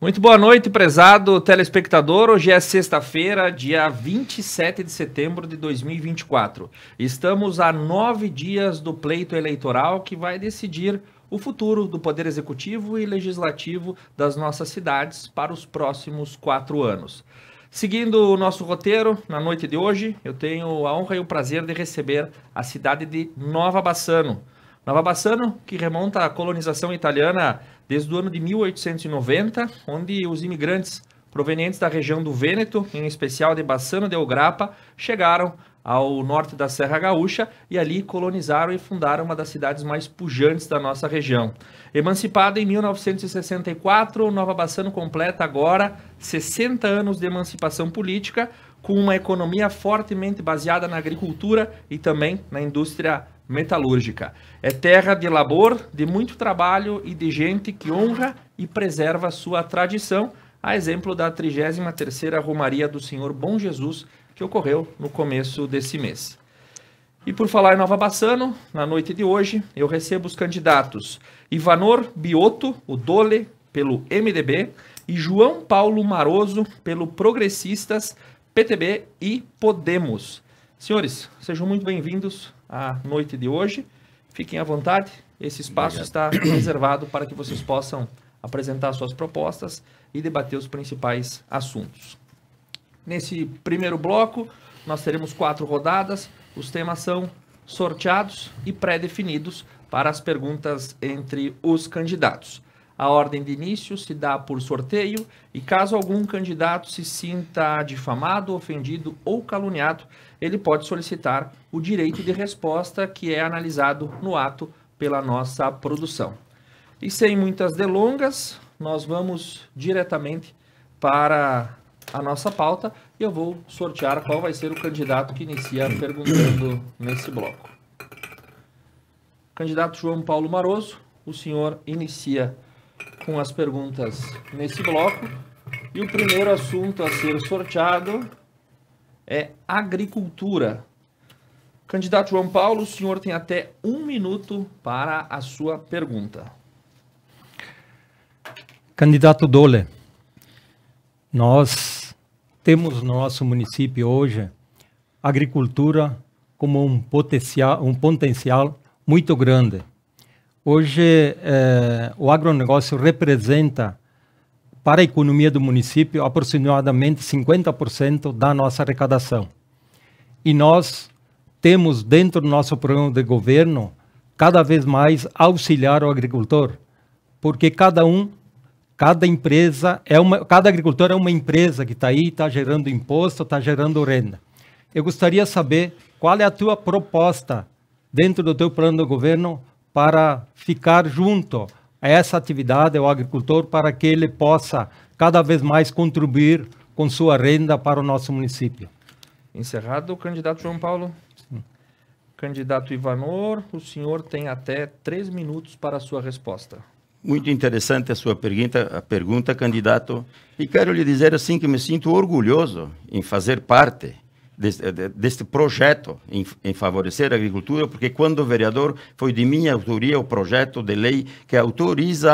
Muito boa noite, prezado telespectador. Hoje é sexta-feira, dia 27 de setembro de 2024. Estamos a 9 dias do pleito eleitoral que vai decidir o futuro do Poder Executivo e Legislativo das nossas cidades para os próximos 4 anos. Seguindo o nosso roteiro, na noite de hoje, eu tenho a honra e o prazer de receber a cidade de Nova Bassano. Nova Bassano, que remonta à colonização italiana desde o ano de 1890, onde os imigrantes provenientes da região do Vêneto, em especial de Bassano del Grappa, chegaram ao norte da Serra Gaúcha e ali colonizaram e fundaram uma das cidades mais pujantes da nossa região. Emancipada em 1964, Nova Bassano completa agora 60 anos de emancipação política, com uma economia fortemente baseada na agricultura e também na indústria metalúrgica. É terra de labor, de muito trabalho e de gente que honra e preserva a sua tradição, a exemplo da 33ª Romaria do Senhor Bom Jesus, que ocorreu no começo desse mês. E por falar em Nova Bassano, na noite de hoje, eu recebo os candidatos Ivanor Biotto, o Dole, pelo MDB, e João Paulo Maroso, pelo Progressistas, PTB e Podemos. Senhores, sejam muito bem-vindos à noite de hoje. Fiquem à vontade, esse espaço está reservado para que vocês possam apresentar suas propostas e debater os principais assuntos. Nesse primeiro bloco, nós teremos 4 rodadas. Os temas são sorteados e pré-definidos para as perguntas entre os candidatos. A ordem de início se dá por sorteio e caso algum candidato se sinta difamado, ofendido ou caluniado, ele pode solicitar o direito de resposta que é analisado no ato pela nossa produção. E sem muitas delongas, nós vamos diretamente para a nossa pauta e eu vou sortear qual vai ser o candidato que inicia perguntando nesse bloco. Candidato João Paulo Maroso, o senhor inicia com as perguntas nesse bloco e o primeiro assunto a ser sorteado é agricultura. Candidato João Paulo, o senhor tem até 1 minuto para a sua pergunta. Candidato Dole, nós temos no nosso município hoje agricultura como um potencial muito grande. Hoje o agronegócio representa para a economia do município aproximadamente 50% da nossa arrecadação. E nós temos dentro do nosso programa de governo cada vez mais auxiliar o agricultor, porque cada agricultor é uma empresa que está aí, está gerando imposto, está gerando renda. Eu gostaria de saber qual é a tua proposta dentro do teu plano de governo para ficar junto a essa atividade, ao agricultor, para que ele possa cada vez mais contribuir com sua renda para o nosso município. Encerrado o candidato João Paulo. Sim. Candidato Ivanor, o senhor tem até 3 minutos para a sua resposta. Muito interessante a sua pergunta, candidato. E quero lhe dizer assim que me sinto orgulhoso em fazer parte deste projeto em favorecer a agricultura, porque quando vereador foi de minha autoria o projeto de lei que autoriza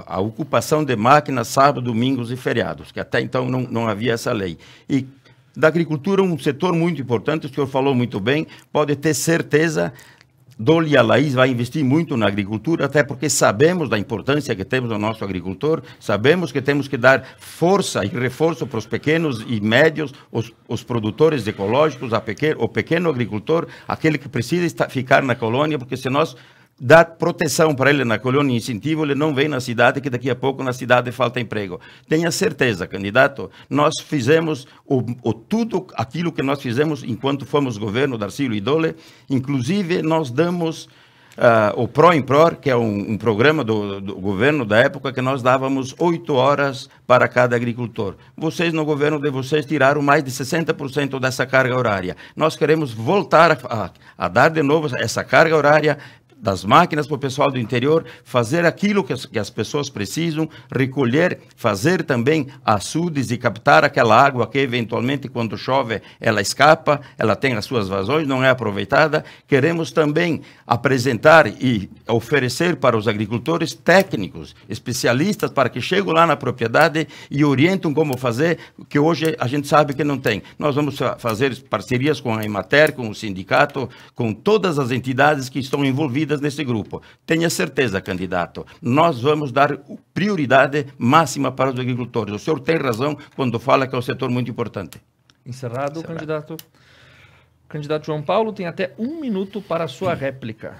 a ocupação de máquinas sábados, domingos e feriados, que até então não havia essa lei. E da agricultura, um setor muito importante, o senhor falou muito bem, pode ter certeza. Dole e a Laís vai investir muito na agricultura, até porque sabemos da importância que temos no nosso agricultor, sabemos que temos que dar força e reforço para os pequenos e médios, os produtores ecológicos, o pequeno agricultor, aquele que precisa ficar na colônia, porque se nós dar proteção para ele na colônia, incentivo, ele não vem na cidade, que daqui a pouco na cidade falta emprego. Tenha certeza, candidato, nós fizemos tudo aquilo que nós fizemos enquanto fomos governo Darcílio e Dole, inclusive nós damos o ProEmpror, que é um programa do governo da época, que nós dávamos 8 horas para cada agricultor. Vocês, no governo de vocês, tiraram mais de 60% dessa carga horária. Nós queremos voltar a dar de novo essa carga horária das máquinas para o pessoal do interior, fazer aquilo que as pessoas precisam, recolher, fazer também açudes e captar aquela água que eventualmente quando chove ela escapa, ela tem as suas vazões, não é aproveitada. Queremos também apresentar e oferecer para os agricultores técnicos, especialistas, para que cheguem lá na propriedade e orientam como fazer, que hoje a gente sabe que não tem. Nós vamos fazer parcerias com a Emater, com o sindicato, com todas as entidades que estão envolvidas nesse grupo. Tenha certeza, candidato, nós vamos dar prioridade máxima para os agricultores. O senhor tem razão quando fala que é um setor muito importante. Encerrado, candidato. Candidato João Paulo tem até 1 minuto para a sua réplica.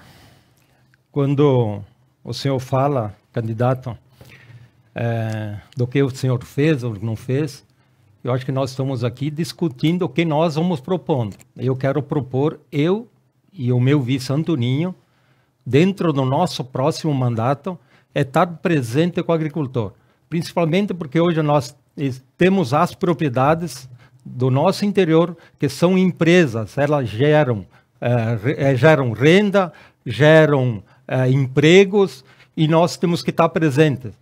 Quando o senhor fala, candidato, do que o senhor fez ou não fez, eu acho que nós estamos aqui discutindo o que nós vamos propondo. Eu quero propor, eu e o meu vice Antoninho, dentro do nosso próximo mandato, estar presente com o agricultor. Principalmente porque hoje nós temos as propriedades do nosso interior, que são empresas, elas geram renda, geram empregos, e nós temos que estar presentes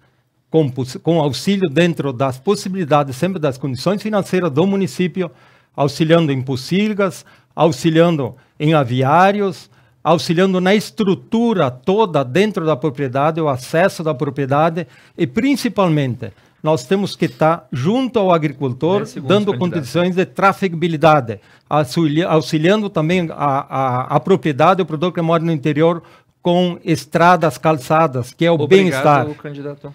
com auxílio dentro das possibilidades, sempre das condições financeiras do município, auxiliando em pocilgas, auxiliando em aviários, auxiliando na estrutura toda dentro da propriedade, o acesso da propriedade, e principalmente nós temos que estar junto ao agricultor, dando condições de trafegabilidade, auxiliando também a propriedade, o produtor que mora no interior, com estradas calçadas, que é o bem-estar. Obrigado, candidato.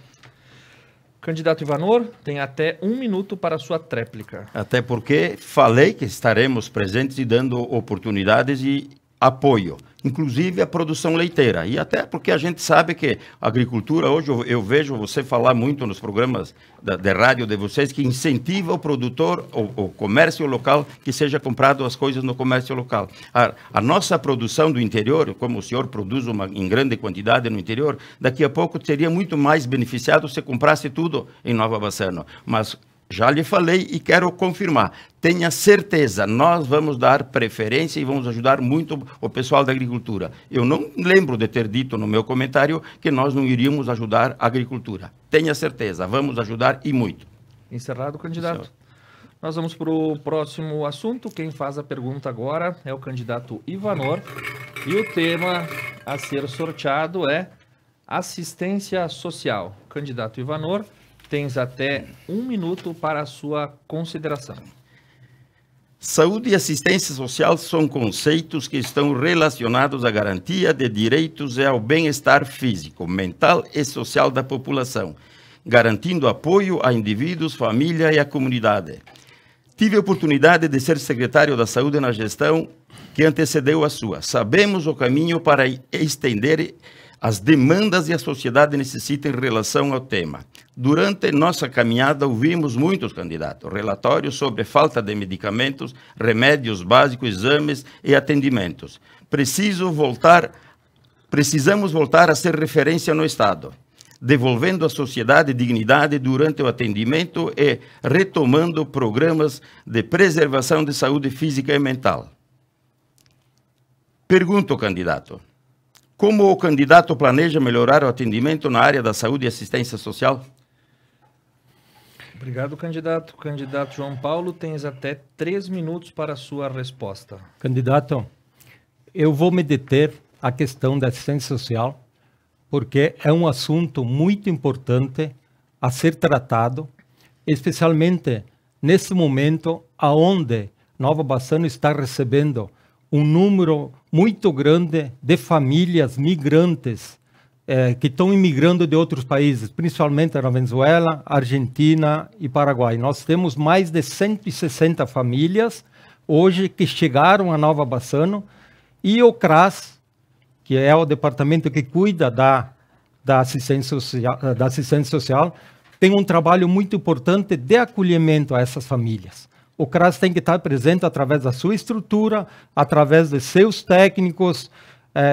Candidato Ivanor, tem até 1 minuto para a sua tréplica. Até porque falei que estaremos presentes e dando oportunidades e apoio, inclusive a produção leiteira. E até porque a gente sabe que a agricultura, hoje eu vejo você falar muito nos programas de rádio de vocês, que incentiva o produtor, o comércio local, que seja comprado as coisas no comércio local. A nossa produção do interior, como o senhor produz em grande quantidade no interior, daqui a pouco seria muito mais beneficiado se comprasse tudo em Nova Bassano. Mas já lhe falei e quero confirmar. Tenha certeza, nós vamos dar preferência e vamos ajudar muito o pessoal da agricultura. Eu não lembro de ter dito no meu comentário que nós não iríamos ajudar a agricultura. Tenha certeza, vamos ajudar e muito. Encerrado, candidato. Nós vamos para o próximo assunto. Quem faz a pergunta agora é o candidato Ivanor. E o tema a ser sorteado é assistência social. Candidato Ivanor, tens até 1 minuto para a sua consideração. Saúde e assistência social são conceitos que estão relacionados à garantia de direitos e ao bem-estar físico, mental e social da população, garantindo apoio a indivíduos, família e à comunidade. Tive a oportunidade de ser secretário da Saúde na gestão que antecedeu a sua. Sabemos o caminho para estender as demandas e a sociedade necessita em relação ao tema. Durante nossa caminhada, ouvimos muitos candidatos, relatórios sobre falta de medicamentos, remédios básicos, exames e atendimentos. Precisamos voltar a ser referência no Estado, devolvendo à sociedade dignidade durante o atendimento e retomando programas de preservação de saúde física e mental. Pergunto, candidato, como o candidato planeja melhorar o atendimento na área da saúde e assistência social? Obrigado, candidato. Candidato João Paulo, tens até 3 minutos para a sua resposta. Candidato, eu vou me deter à questão da assistência social, porque é um assunto muito importante a ser tratado, especialmente nesse momento onde Nova Bassano está recebendo um número muito grande de famílias migrantes que estão imigrando de outros países, principalmente na Venezuela, Argentina e Paraguai. Nós temos mais de 160 famílias hoje que chegaram a Nova Bassano, e o CRAS, que é o departamento que cuida da assistência social, tem um trabalho muito importante de acolhimento a essas famílias. O CRAS tem que estar presente através da sua estrutura, através de seus técnicos,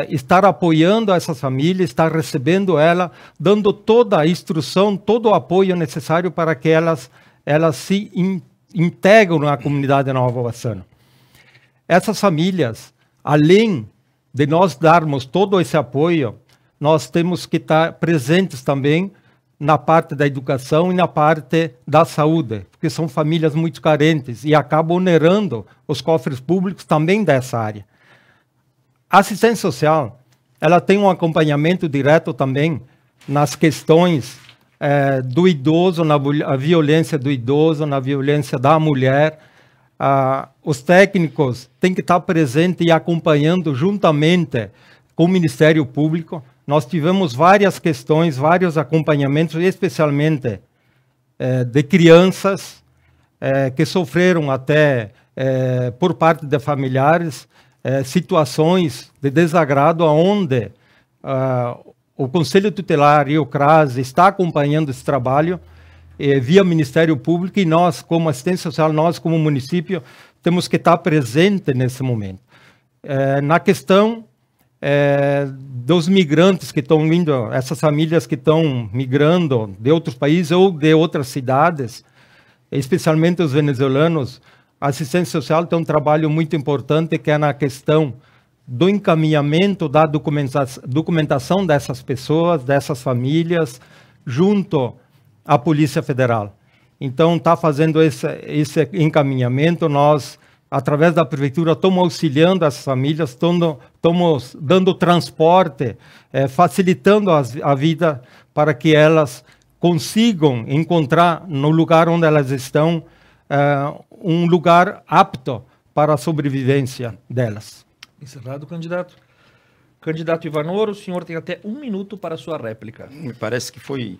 estar apoiando essas famílias, estar recebendo ela, dando toda a instrução, todo o apoio necessário para que elas se integrem na comunidade Nova Bassano. Essas famílias, além de nós darmos todo esse apoio, nós temos que estar presentes também na parte da educação e na parte da saúde, porque são famílias muito carentes e acabam onerando os cofres públicos também dessa área. A assistência social ela tem um acompanhamento direto também nas questões do idoso, na violência do idoso, na violência da mulher. Os técnicos têm que estar presentes e acompanhando juntamente com o Ministério Público. Nós tivemos várias questões, vários acompanhamentos, especialmente de crianças que sofreram até, por parte de familiares, situações de desagrado, onde o Conselho Tutelar e o CRAS está acompanhando esse trabalho via Ministério Público, e nós, como assistência social, nós, como município, temos que estar presente nesse momento. Na questão dos migrantes que estão vindo, essas famílias que estão migrando de outros países ou de outras cidades, especialmente os venezuelanos, a assistência social tem um trabalho muito importante, que é na questão do encaminhamento da documentação dessas pessoas, dessas famílias, junto à Polícia Federal. Então, está fazendo esse encaminhamento. Nós, através da Prefeitura, estamos auxiliando as famílias, estamos dando transporte, facilitando a vida para que elas consigam encontrar no lugar onde elas estão um lugar apto para a sobrevivência delas. Encerrado, candidato. Candidato Ivanor, o senhor tem até 1 minuto para a sua réplica. Me parece que foi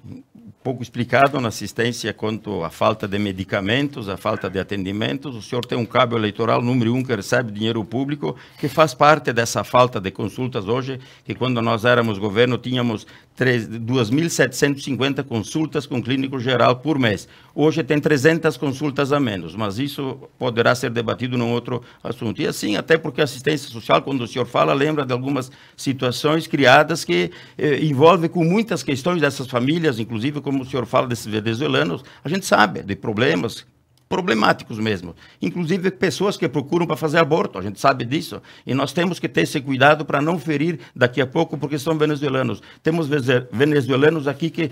pouco explicado na assistência quanto à falta de medicamentos, à falta de atendimentos. O senhor tem um cabo eleitoral número 1 que recebe dinheiro público, que faz parte dessa falta de consultas hoje, que quando nós éramos governo tínhamos 2.750 consultas com clínico geral por mês. Hoje tem 300 consultas a menos, mas isso poderá ser debatido num outro assunto. E assim, até porque a assistência social, quando o senhor fala, lembra de algumas situações criadas que envolvem com muitas questões dessas famílias, inclusive, como o senhor fala desses venezuelanos, a gente sabe de problemas problemáticos mesmo, inclusive pessoas que procuram para fazer aborto, a gente sabe disso, e nós temos que ter esse cuidado para não ferir daqui a pouco, porque são venezuelanos. Temos venezuelanos aqui que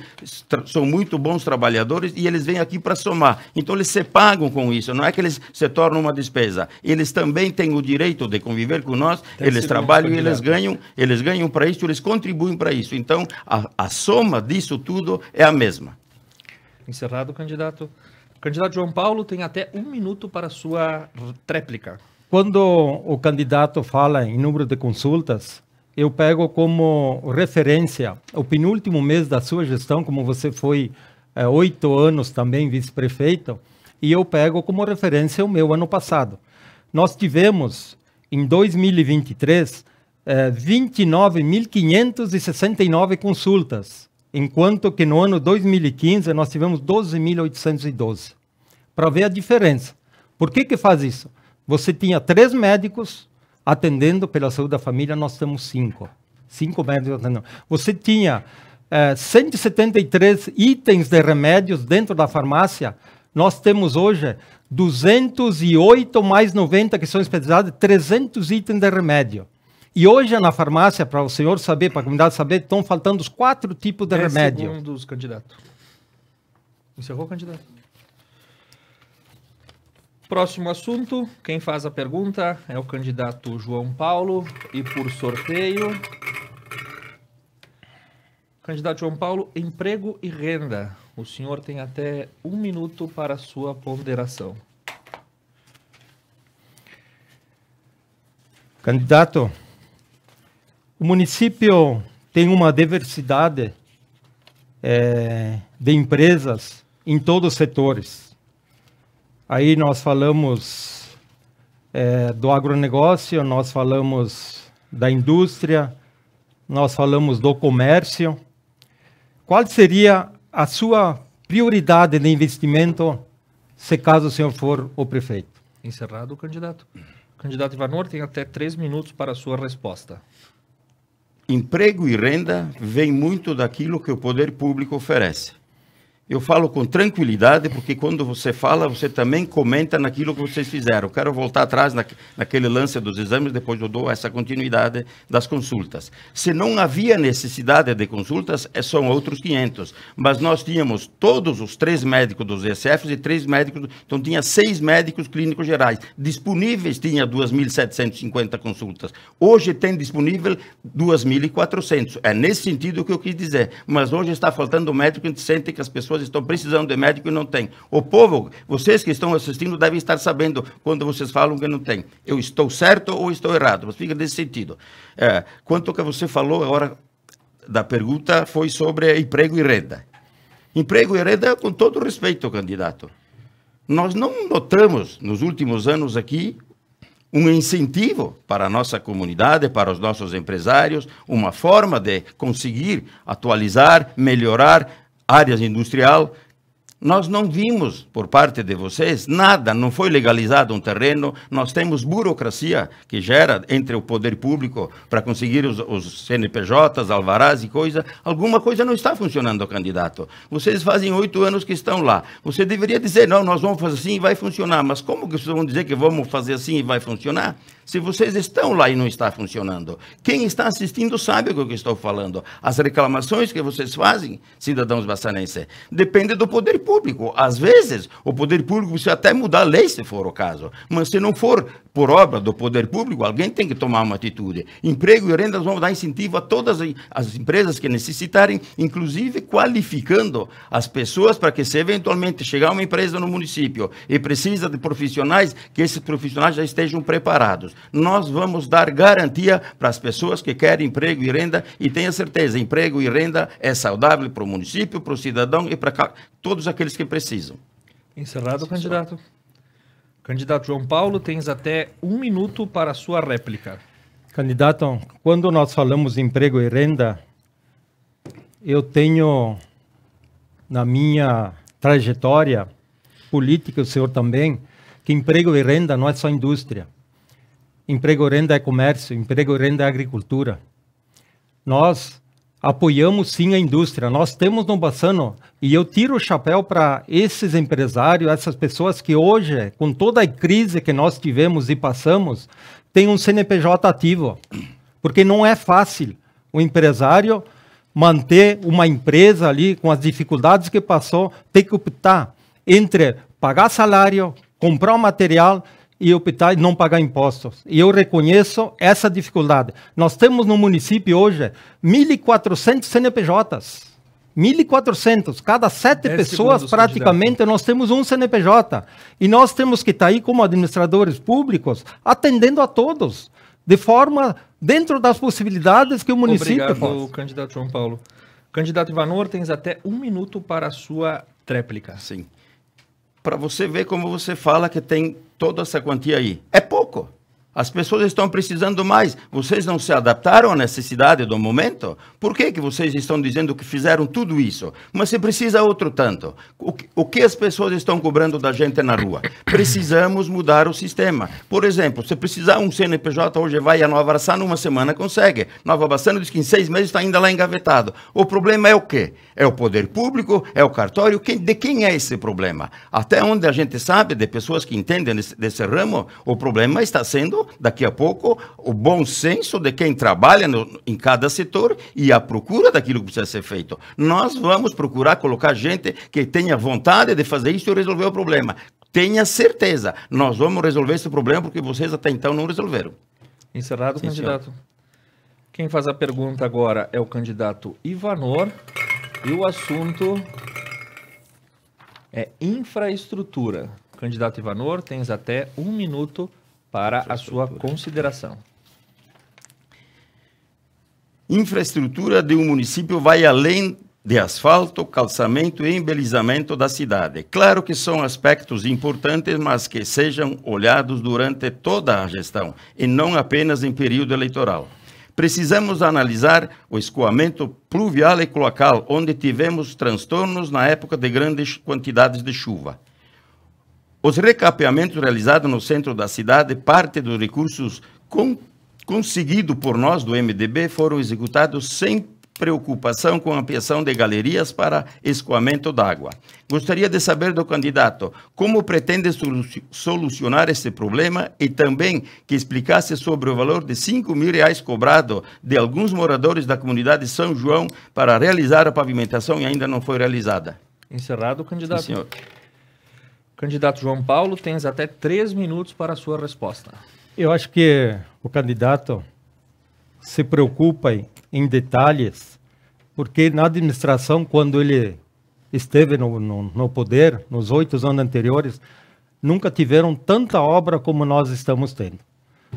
são muito bons trabalhadores e eles vêm aqui para somar, então eles se pagam com isso, não é que eles se tornam uma despesa, eles também têm o direito de conviver com nós, eles trabalham e eles ganham para isso, eles contribuem para isso, então a soma disso tudo é a mesma. Encerrado, candidato. Candidato João Paulo tem até 1 minuto para a sua tréplica. Quando o candidato fala em número de consultas, eu pego como referência o penúltimo mês da sua gestão, como você foi 8 anos também vice-prefeito, e eu pego como referência o meu ano passado. Nós tivemos, em 2023, 29.569 consultas, enquanto que no ano 2015 nós tivemos 12.812. Para ver a diferença. Por que faz isso? Você tinha 3 médicos atendendo pela saúde da família, nós temos 5. 5 médicos atendendo. Você tinha 173 itens de remédios dentro da farmácia, nós temos hoje 208 mais 90 que são especializados, 300 itens de remédio. E hoje na farmácia, para o senhor saber, para a comunidade saber, estão faltando os 4 tipos de remédio. Segundos, candidato. Encerrou, candidato. Próximo assunto, quem faz a pergunta é o candidato João Paulo e por sorteio. Candidato João Paulo, emprego e renda. O senhor tem até 1 minuto para a sua ponderação. Candidato, o município tem uma diversidade de empresas em todos os setores. Aí nós falamos do agronegócio, nós falamos da indústria, nós falamos do comércio. Qual seria a sua prioridade de investimento, se caso o senhor for o prefeito? Encerrado o candidato. Candidato Ivanor tem até 3 minutos para a sua resposta. Emprego e renda vem muito daquilo que o poder público oferece. Eu falo com tranquilidade, porque quando você fala, você também comenta naquilo que vocês fizeram. Quero voltar atrás naquele lance dos exames, depois eu dou essa continuidade das consultas. Se não havia necessidade de consultas, são outros 500. Mas nós tínhamos todos os 3 médicos dos ESFs e 3 médicos, então tinha 6 médicos clínicos gerais. Disponíveis tinha 2.750 consultas. Hoje tem disponível 2.400. É nesse sentido que eu quis dizer. Mas hoje está faltando médico, a gente sente que as pessoas estão precisando de médico e não tem. O povo, vocês que estão assistindo, devem estar sabendo quando vocês falam que não tem. Eu estou certo ou estou errado? Mas fica nesse sentido. Quanto que você falou agora da pergunta foi sobre emprego e renda. Emprego e renda, com todo respeito, candidato. Nós não notamos, nos últimos anos aqui, um incentivo para a nossa comunidade, para os nossos empresários, uma forma de conseguir atualizar, melhorar áreas industrial. Nós não vimos, por parte de vocês, nada, não foi legalizado um terreno, nós temos burocracia que gera entre o poder público para conseguir os CNPJs, alvarás e coisa, alguma coisa não está funcionando, candidato. Vocês fazem 8 anos que estão lá, você deveria dizer, não, nós vamos fazer assim e vai funcionar, mas como que vocês vão dizer que vamos fazer assim e vai funcionar? Se vocês estão lá e não está funcionando, quem está assistindo sabe o que eu estou falando. As reclamações que vocês fazem, cidadãos bassanenses, depende do poder público. Às vezes, o poder público precisa até mudar a lei, se for o caso. Mas se não for por obra do poder público, alguém tem que tomar uma atitude. Emprego e renda, nós vamos dar incentivo a todas as empresas que necessitarem, inclusive qualificando as pessoas para que, se eventualmente chegar uma empresa no município e precisa de profissionais, que esses profissionais já estejam preparados. Nós vamos dar garantia para as pessoas que querem emprego e renda, e tenha certeza, emprego e renda é saudável para o município, para o cidadão e para todos aqueles que precisam. Encerrado, candidato. Candidato João Paulo, tens até 1 minuto para a sua réplica. Candidato, quando nós falamos de emprego e renda, eu tenho, na minha trajetória política, o senhor também, que emprego e renda não é só indústria. Emprego e renda é comércio, emprego e renda é agricultura. Nós apoiamos sim a indústria, nós temos no Bassano, e eu tiro o chapéu para esses empresários, essas pessoas que hoje, com toda a crise que nós tivemos e passamos, têm um CNPJ ativo, porque não é fácil o empresário manter uma empresa ali com as dificuldades que passou, ter que optar entre pagar salário, comprar um material e optar em não pagar impostos. E eu reconheço essa dificuldade. Nós temos no município hoje 1.400 CNPJs. 1.400. Cada 7 pessoas, praticamente, nós temos um CNPJ. E nós temos que estar aí como administradores públicos, atendendo a todos, de forma, dentro das possibilidades que o município faz. Obrigado, candidato João Paulo. Candidato Ivanor, tens até 1 minuto para a sua tréplica. Sim. Para você ver como você fala que tem toda essa quantia aí. É pouco. As pessoas estão precisando mais. Vocês não se adaptaram à necessidade do momento? Por que vocês estão dizendo que fizeram tudo isso? Mas se precisa outro tanto. O que as pessoas estão cobrando da gente na rua? Precisamos mudar o sistema. Por exemplo, se precisar um CNPJ, hoje vai a Nova Araçá, numa semana consegue. Nova Bassano diz que em 6 meses está ainda lá engavetado. O problema é o quê? É o poder público? É o cartório? De quem é esse problema? Até onde a gente sabe, de pessoas que entendem desse ramo, o problema está sendo, daqui a pouco, o bom senso de quem trabalha em cada setor e a procura daquilo que precisa ser feito. Nós vamos procurar colocar gente que tenha vontade de fazer isso e resolver o problema. Tenha certeza, nós vamos resolver esse problema porque vocês até então não resolveram. Encerrado, Sim, candidato. senhor. Quem faz a pergunta agora é o candidato Ivanor e o assunto é infraestrutura. Candidato Ivanor, tens até 1 minuto para a sua consideração. Infraestrutura de um município vai além de asfalto, calçamento e embelezamento da cidade. Claro que são aspectos importantes, mas que sejam olhados durante toda a gestão e não apenas em período eleitoral. Precisamos analisar o escoamento pluvial e cloacal, onde tivemos transtornos na época de grandes quantidades de chuva. Os recapeamentos realizados no centro da cidade, parte dos recursos conseguidos por nós do MDB, foram executados sem preocupação com a ampliação de galerias para escoamento d'água. Gostaria de saber do candidato como pretende solucionar esse problema e também que explicasse sobre o valor de R$5.000 cobrado de alguns moradores da comunidade São João para realizar a pavimentação e ainda não foi realizada. Encerrado, candidato. Sim, senhor. Candidato João Paulo, tens até 3 minutos para a sua resposta. Eu acho que o candidato se preocupa em detalhes, porque na administração, quando ele esteve no poder, nos 8 anos anteriores, nunca tiveram tanta obra como nós estamos tendo.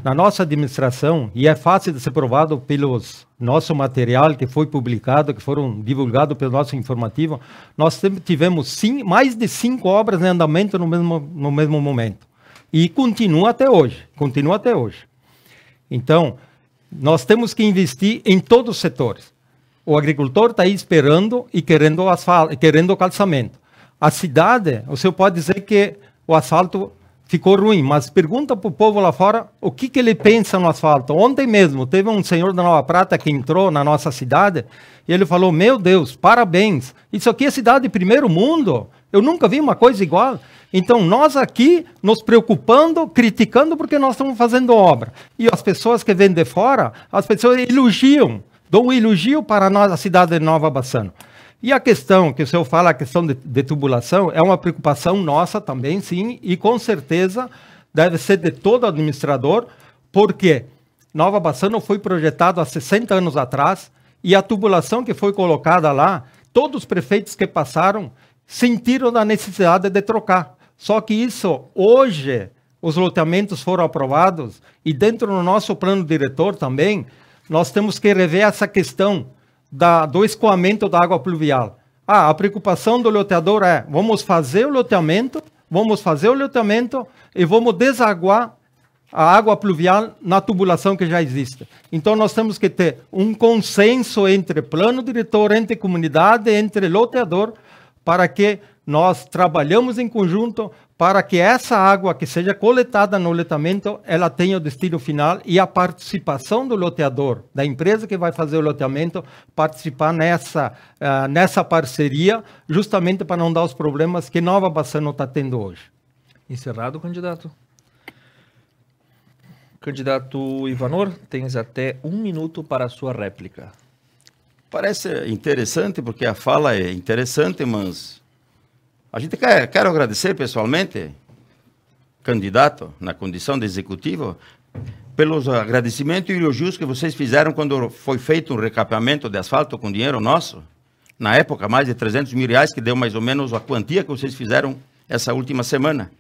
Na nossa administração, e é fácil de ser provado pelos nosso material que foi publicado, que foram divulgados pelo nosso informativo, nós tivemos mais de 5 obras em andamento no mesmo momento. E continua até hoje, Então, nós temos que investir em todos os setores. O agricultor está aí esperando e querendo asfalto, querendo calçamento. A cidade, o senhor pode dizer que o asfalto ficou ruim, mas pergunta para o povo lá fora o que ele pensa no asfalto. Ontem mesmo teve um senhor da Nova Prata que entrou na nossa cidade e ele falou, meu Deus, parabéns, isso aqui é cidade de primeiro mundo, eu nunca vi uma coisa igual. Então, nós aqui nos preocupando, criticando porque nós estamos fazendo obra. E as pessoas que vêm de fora, as pessoas elogiam, dão um elogio para nós, a cidade de Nova Bassano. E a questão que o senhor fala, a questão de tubulação, é uma preocupação nossa também, sim, e com certeza deve ser de todo administrador, porque Nova Bassano foi projetado há 60 anos atrás, e a tubulação que foi colocada lá, todos os prefeitos que passaram sentiram a necessidade de trocar. Só que isso, hoje, os loteamentos foram aprovados e dentro do nosso plano diretor também, nós temos que rever essa questão do escoamento da água pluvial. A preocupação do loteador é, vamos fazer o loteamento e vamos desaguar a água pluvial na tubulação que já existe. Então, nós temos que ter um consenso entre plano diretor, entre comunidade, entre loteador, para que nós trabalhamos em conjunto para que essa água que seja coletada no loteamento, ela tenha o destino final e a participação do loteador, da empresa que vai fazer o loteamento, participar nessa parceria, justamente para não dar os problemas que Nova Bassano está tendo hoje. Encerrado, candidato. Candidato Ivanor, tens até 1 minuto para a sua réplica. Parece interessante, porque a fala é interessante, mas a gente quer agradecer pessoalmente, candidato, na condição de executivo, pelos agradecimentos e elogios que vocês fizeram quando foi feito um recapeamento de asfalto com dinheiro nosso. Na época, mais de R$300 mil, que deu mais ou menos a quantia que vocês fizeram essa última semana.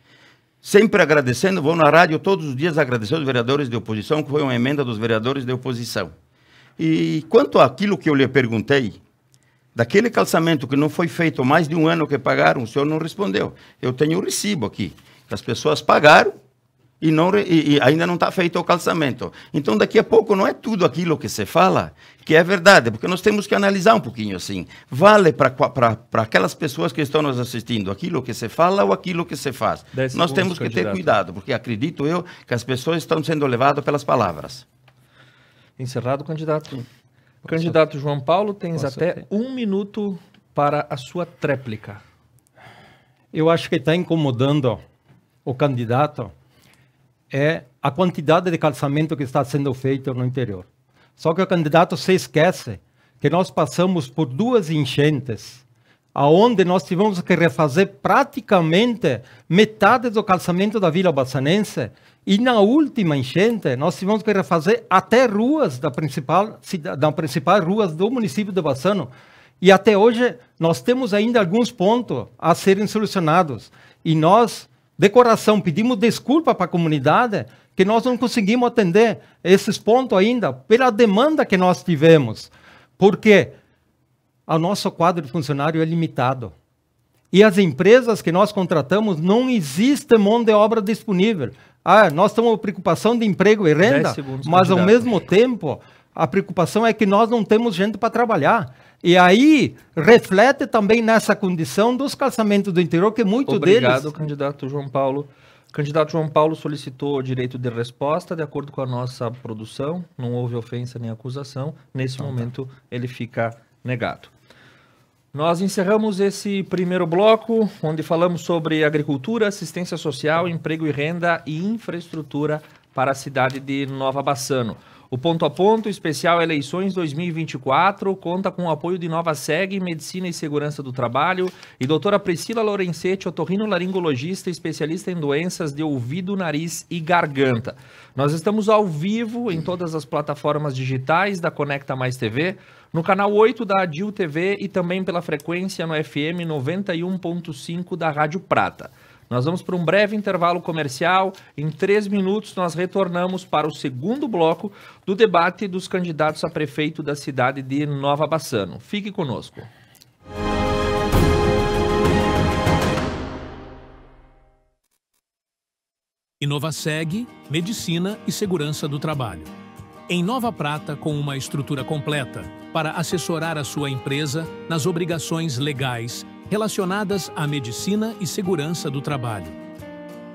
Sempre agradecendo, vou na rádio todos os dias agradecer os vereadores de oposição, que foi uma emenda dos vereadores de oposição. E quanto àquilo que eu lhe perguntei, daquele calçamento que não foi feito mais de 1 ano que pagaram, o senhor não respondeu. Eu tenho o recibo aqui, que as pessoas pagaram e ainda não está feito o calçamento. Então, daqui a pouco, não é tudo aquilo que se fala que é verdade, porque nós temos que analisar um pouquinho assim. Vale para aquelas pessoas que estão nos assistindo aquilo que se fala ou aquilo que se faz? Nós temos que ter cuidado, porque acredito eu que as pessoas estão sendo levadas pelas palavras. Encerrado, candidato. Candidato João Paulo, tens até 1 minuto para a sua tréplica. Eu acho que está incomodando o candidato é a quantidade de calçamento que está sendo feito no interior. Só que o candidato se esquece que nós passamos por 2 enchentes, aonde nós tivemos que refazer praticamente metade do calçamento da Vila Bassanense, e na última enchente nós tivemos que refazer até ruas das principais ruas do município de Bassano. E até hoje nós temos ainda alguns pontos a serem solucionados. E nós, de coração, pedimos desculpa para a comunidade que nós não conseguimos atender esses pontos ainda pela demanda que nós tivemos. Porque o nosso quadro de funcionário é limitado. E as empresas que nós contratamos, não existe mão de obra disponível. Nós temos preocupação de emprego e renda, mas ao mesmo tempo, a preocupação é que nós não temos gente para trabalhar. E aí, reflete também nessa condição dos calçamentos do interior, que muitos deles... Obrigado, candidato João Paulo. O candidato João Paulo solicitou direito de resposta, de acordo com a nossa produção, não houve ofensa nem acusação, nesse momento ele fica negado. Nós encerramos esse primeiro bloco, onde falamos sobre agricultura, assistência social, emprego e renda e infraestrutura para a cidade de Nova Bassano. O Ponto a Ponto, especial Eleições 2024, conta com o apoio de Nova Seg, Medicina e Segurança do Trabalho, e doutora Priscila Lorenzetti, otorrinolaringologista, especialista em doenças de ouvido, nariz e garganta. Nós estamos ao vivo em todas as plataformas digitais da Conecta Mais TV, no canal 8 da Adil TV e também pela frequência no FM 91.5 da Rádio Prata. Nós vamos para um breve intervalo comercial. Em 3 minutos nós retornamos para o segundo bloco do debate dos candidatos a prefeito da cidade de Nova Bassano. Fique conosco. Inovaseg, Medicina e Segurança do Trabalho. Em Nova Prata, com uma estrutura completa para assessorar a sua empresa nas obrigações legais relacionadas à medicina e segurança do trabalho.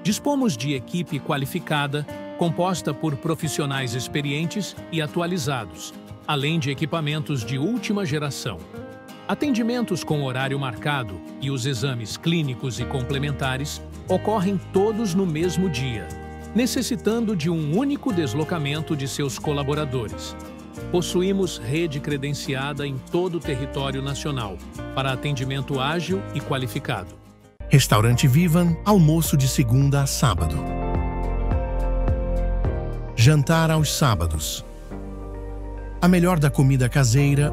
Dispomos de equipe qualificada, composta por profissionais experientes e atualizados, além de equipamentos de última geração. Atendimentos com horário marcado e os exames clínicos e complementares ocorrem todos no mesmo dia, necessitando de um único deslocamento de seus colaboradores. Possuímos rede credenciada em todo o território nacional para atendimento ágil e qualificado. Restaurante Vivan, almoço de segunda a sábado. Jantar aos sábados. A melhor da comida caseira.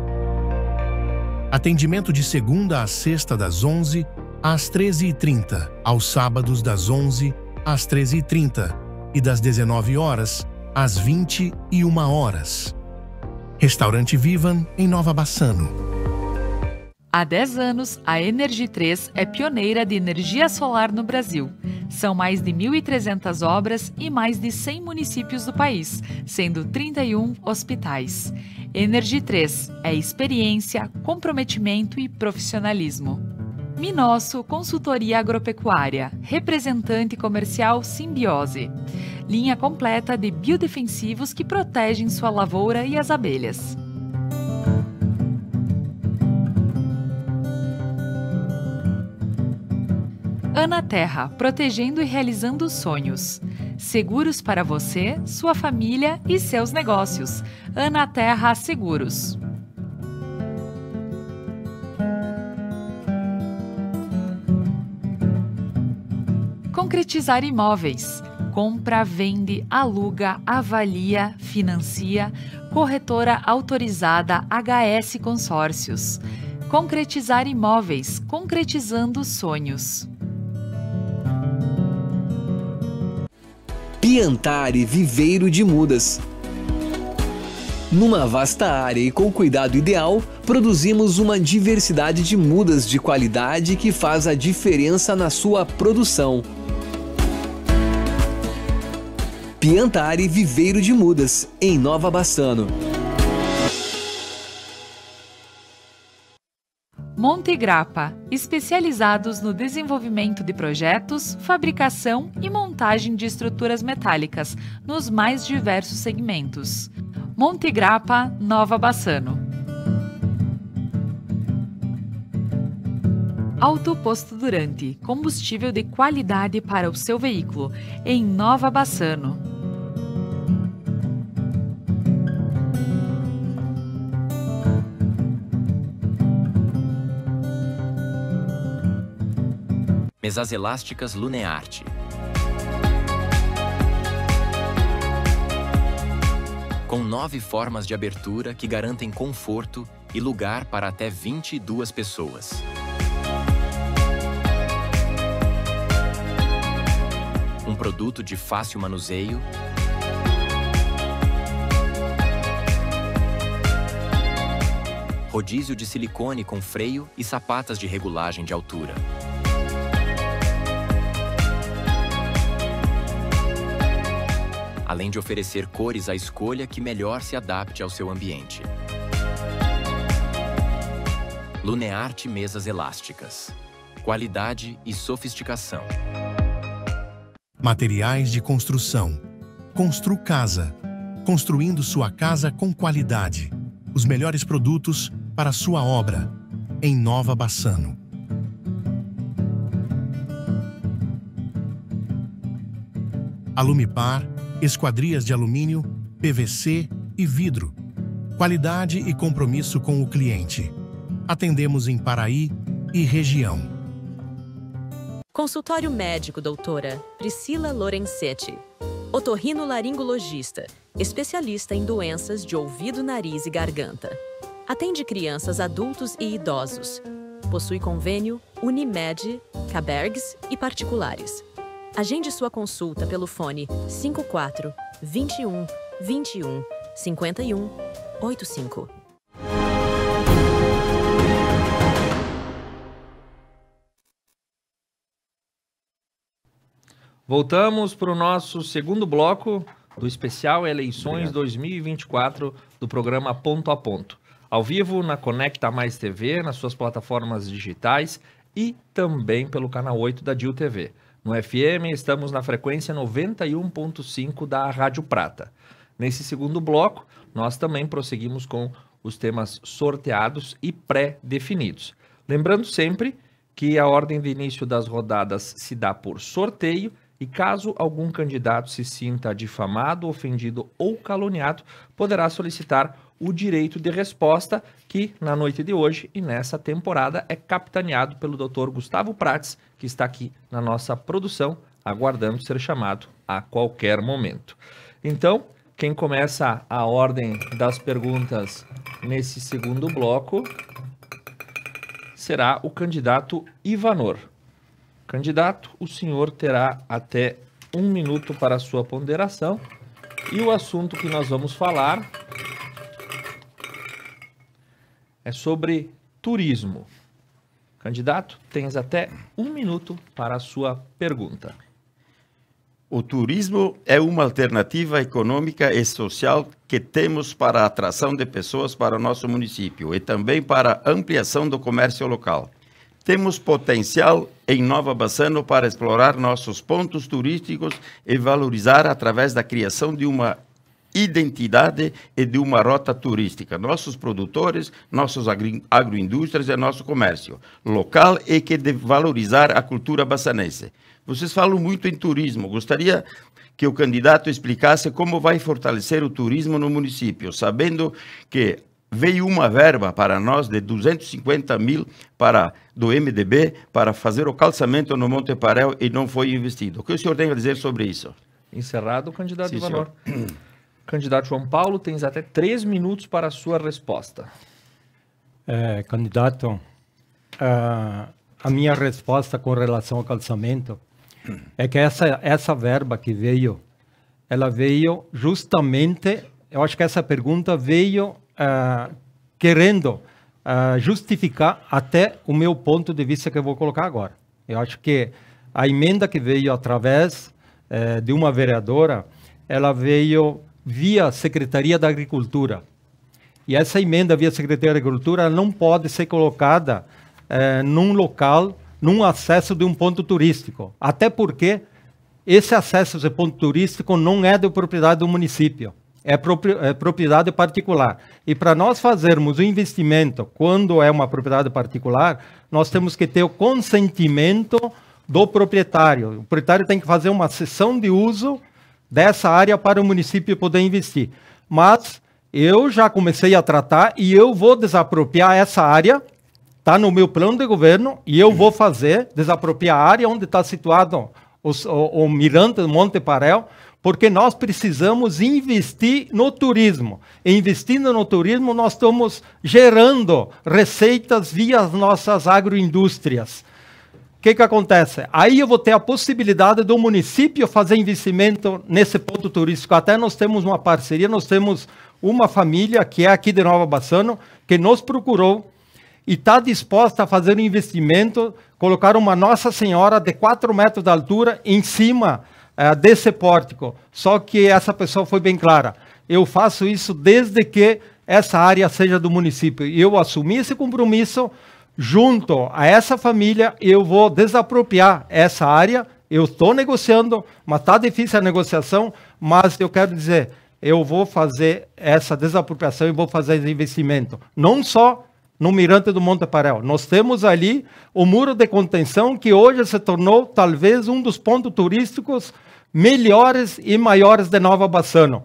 Atendimento de segunda a sexta das 11 às 13h30, aos sábados das 11 às 13h30 e das 19 horas às 21 horas. Restaurante Vivan, em Nova Bassano. Há 10 anos, a Energy3 é pioneira de energia solar no Brasil. São mais de 1.300 obras e mais de 100 municípios do país, sendo 31 hospitais. Energy3 é experiência, comprometimento e profissionalismo. Minosso Consultoria Agropecuária, representante comercial Simbiose. Linha completa de biodefensivos que protegem sua lavoura e as abelhas. Ana Terra, protegendo e realizando sonhos. Seguros para você, sua família e seus negócios. Ana Terra Seguros. Concretizar Imóveis. Compra, vende, aluga, avalia, financia. Corretora autorizada HS Consórcios. Concretizar Imóveis. Concretizando sonhos. Piantari Viveiro de Mudas. Numa vasta área e com cuidado ideal, produzimos uma diversidade de mudas de qualidade que faz a diferença na sua produção. Piantari Viveiro de Mudas, em Nova Bassano. Monte Grappa, especializados no desenvolvimento de projetos, fabricação e montagem de estruturas metálicas nos mais diversos segmentos. Monte Grappa, Nova Bassano. Auto Posto Durante, combustível de qualidade para o seu veículo, em Nova Bassano. Mesas elásticas Lunearte. Com 9 formas de abertura que garantem conforto e lugar para até 22 pessoas. Um produto de fácil manuseio, rodízio de silicone com freio e sapatas de regulagem de altura. Além de oferecer cores à escolha que melhor se adapte ao seu ambiente. Lunearte Mesas Elásticas. Qualidade e sofisticação. Materiais de construção. Constru Casa. Construindo sua casa com qualidade. Os melhores produtos para sua obra. Em Nova Bassano. Alumipar, esquadrias de alumínio, PVC e vidro. Qualidade e compromisso com o cliente. Atendemos em Paraí e região. Consultório médico, doutora Priscila Lorenzetti. Otorrinolaringologista, especialista em doenças de ouvido, nariz e garganta. Atende crianças, adultos e idosos. Possui convênio Unimed, Cabergs e particulares. Agende sua consulta pelo fone 54 21 21 51 85. Voltamos para o nosso segundo bloco do especial Eleições 2024 do programa Ponto a Ponto. Ao vivo na Conecta Mais TV, nas suas plataformas digitais e também pelo canal 8 da DIL TV. No FM estamos na frequência 91.5 da Rádio Prata. Nesse segundo bloco, nós também prosseguimos com os temas sorteados e pré-definidos. Lembrando sempre que a ordem de início das rodadas se dá por sorteio e caso algum candidato se sinta difamado, ofendido ou caluniado, poderá solicitar o direito de resposta que, na noite de hoje e nessa temporada, é capitaneado pelo Dr. Gustavo Prates, que está aqui na nossa produção, aguardando ser chamado a qualquer momento. Então, quem começa a ordem das perguntas nesse segundo bloco será o candidato Ivanor. Candidato, o senhor terá até 1 minuto para a sua ponderação e o assunto que nós vamos falar é sobre turismo. Candidato, tens até 1 minuto para a sua pergunta. O turismo é uma alternativa econômica e social que temos para a atração de pessoas para o nosso município e também para a ampliação do comércio local. Temos potencial em Nova Bassano para explorar nossos pontos turísticos e valorizar através da criação de uma identidade e de uma rota turística. Nossos produtores, nossos agroindústrias e nosso comércio local e que de valorizar a cultura bassanense. Vocês falam muito em turismo. Gostaria que o candidato explicasse como vai fortalecer o turismo no município, sabendo que veio uma verba para nós de 250 mil do MDB para fazer o calçamento no Monte Parel e não foi investido. O que o senhor tem a dizer sobre isso? Encerrado o candidato Ivanor. Candidato João Paulo, tens até 3 minutos para a sua resposta. Candidato, a minha resposta com relação ao calçamento é que essa verba que veio, ela veio justamente, eu acho que essa pergunta veio querendo justificar até o meu ponto de vista que eu vou colocar agora. Eu acho que a emenda que veio através de uma vereadora, ela veio via Secretaria da Agricultura. E essa emenda via Secretaria da Agricultura não pode ser colocada num local, num acesso de um ponto turístico. Até porque esse acesso de ponto turístico não é de propriedade do município. É propriedade particular. E para nós fazermos o investimento, quando é uma propriedade particular, nós temos que ter o consentimento do proprietário. O proprietário tem que fazer uma cessão de uso dessa área para o município poder investir. Mas eu já comecei a tratar e eu vou desapropriar essa área, está no meu plano de governo, e eu vou desapropriar a área onde está situado o mirante do Monte Parel, porque nós precisamos investir no turismo. E investindo no turismo, nós estamos gerando receitas via as nossas agroindústrias. O que acontece? Aí eu vou ter a possibilidade do município fazer investimento nesse ponto turístico. Até nós temos uma parceria, nós temos uma família que é aqui de Nova Bassano, que nos procurou e está disposta a fazer um investimento, colocar uma Nossa Senhora de 4 metros de altura em cima desse pórtico. Só que essa pessoa foi bem clara. Eu faço isso desde que essa área seja do município. E eu assumi esse compromisso. Junto a essa família, eu vou desapropriar essa área Eu estou negociando, mas está difícil a negociação, mas eu quero dizer, eu vou fazer essa desapropriação e vou fazer esse investimento. Não só no Mirante do Monte Parel. Nós temos ali o muro de contenção, que hoje se tornou talvez um dos pontos turísticos melhores e maiores de Nova Bassano.